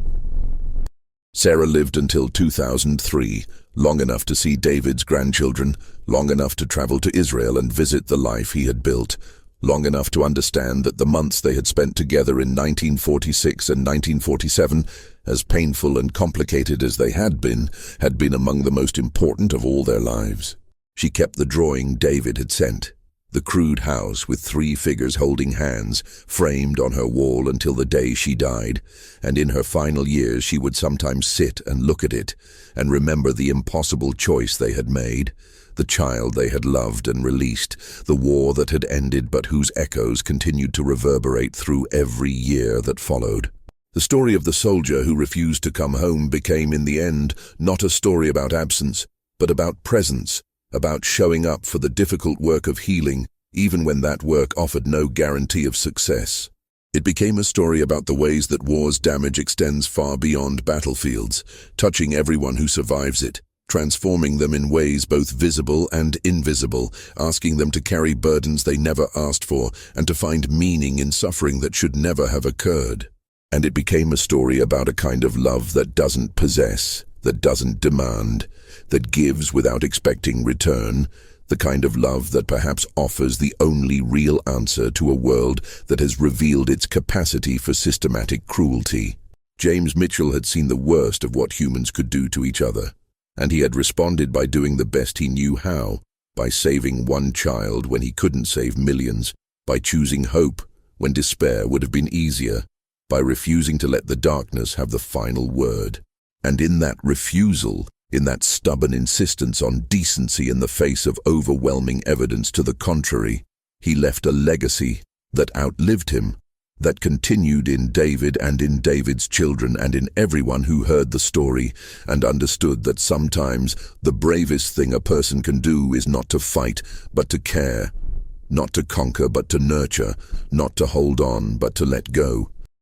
Sarah lived until 2003, long enough to see David's grandchildren, long enough to travel to Israel and visit the life he had built, long enough to understand that the months they had spent together in 1946 and 1947, as painful and complicated as they had been among the most important of all their lives. She kept the drawing David had sent, the crude house with 3 figures holding hands, framed on her wall until the day she died, and in her final years she would sometimes sit and look at it and remember the impossible choice they had made, the child they had loved and released, the war that had ended but whose echoes continued to reverberate through every year that followed. The story of the soldier who refused to come home became, in the end, not a story about absence, but about presence, about showing up for the difficult work of healing, even when that work offered no guarantee of success. It became a story about the ways that war's damage extends far beyond battlefields, touching everyone who survives it, transforming them in ways both visible and invisible, asking them to carry burdens they never asked for, and to find meaning in suffering that should never have occurred. And it became a story about a kind of love that doesn't possess, that doesn't demand, that gives without expecting return, the kind of love that perhaps offers the only real answer to a world that has revealed its capacity for systematic cruelty. James Mitchell had seen the worst of what humans could do to each other, and he had responded by doing the best he knew how, by saving one child when he couldn't save millions, by choosing hope when despair would have been easier, by refusing to let the darkness have the final word. And in that refusal, in that stubborn insistence on decency in the face of overwhelming evidence to the contrary, he left a legacy that outlived him, that continued in David and in David's children and in everyone who heard the story and understood that sometimes the bravest thing a person can do is not to fight, but to care, not to conquer, but to nurture, not to hold on, but to let go.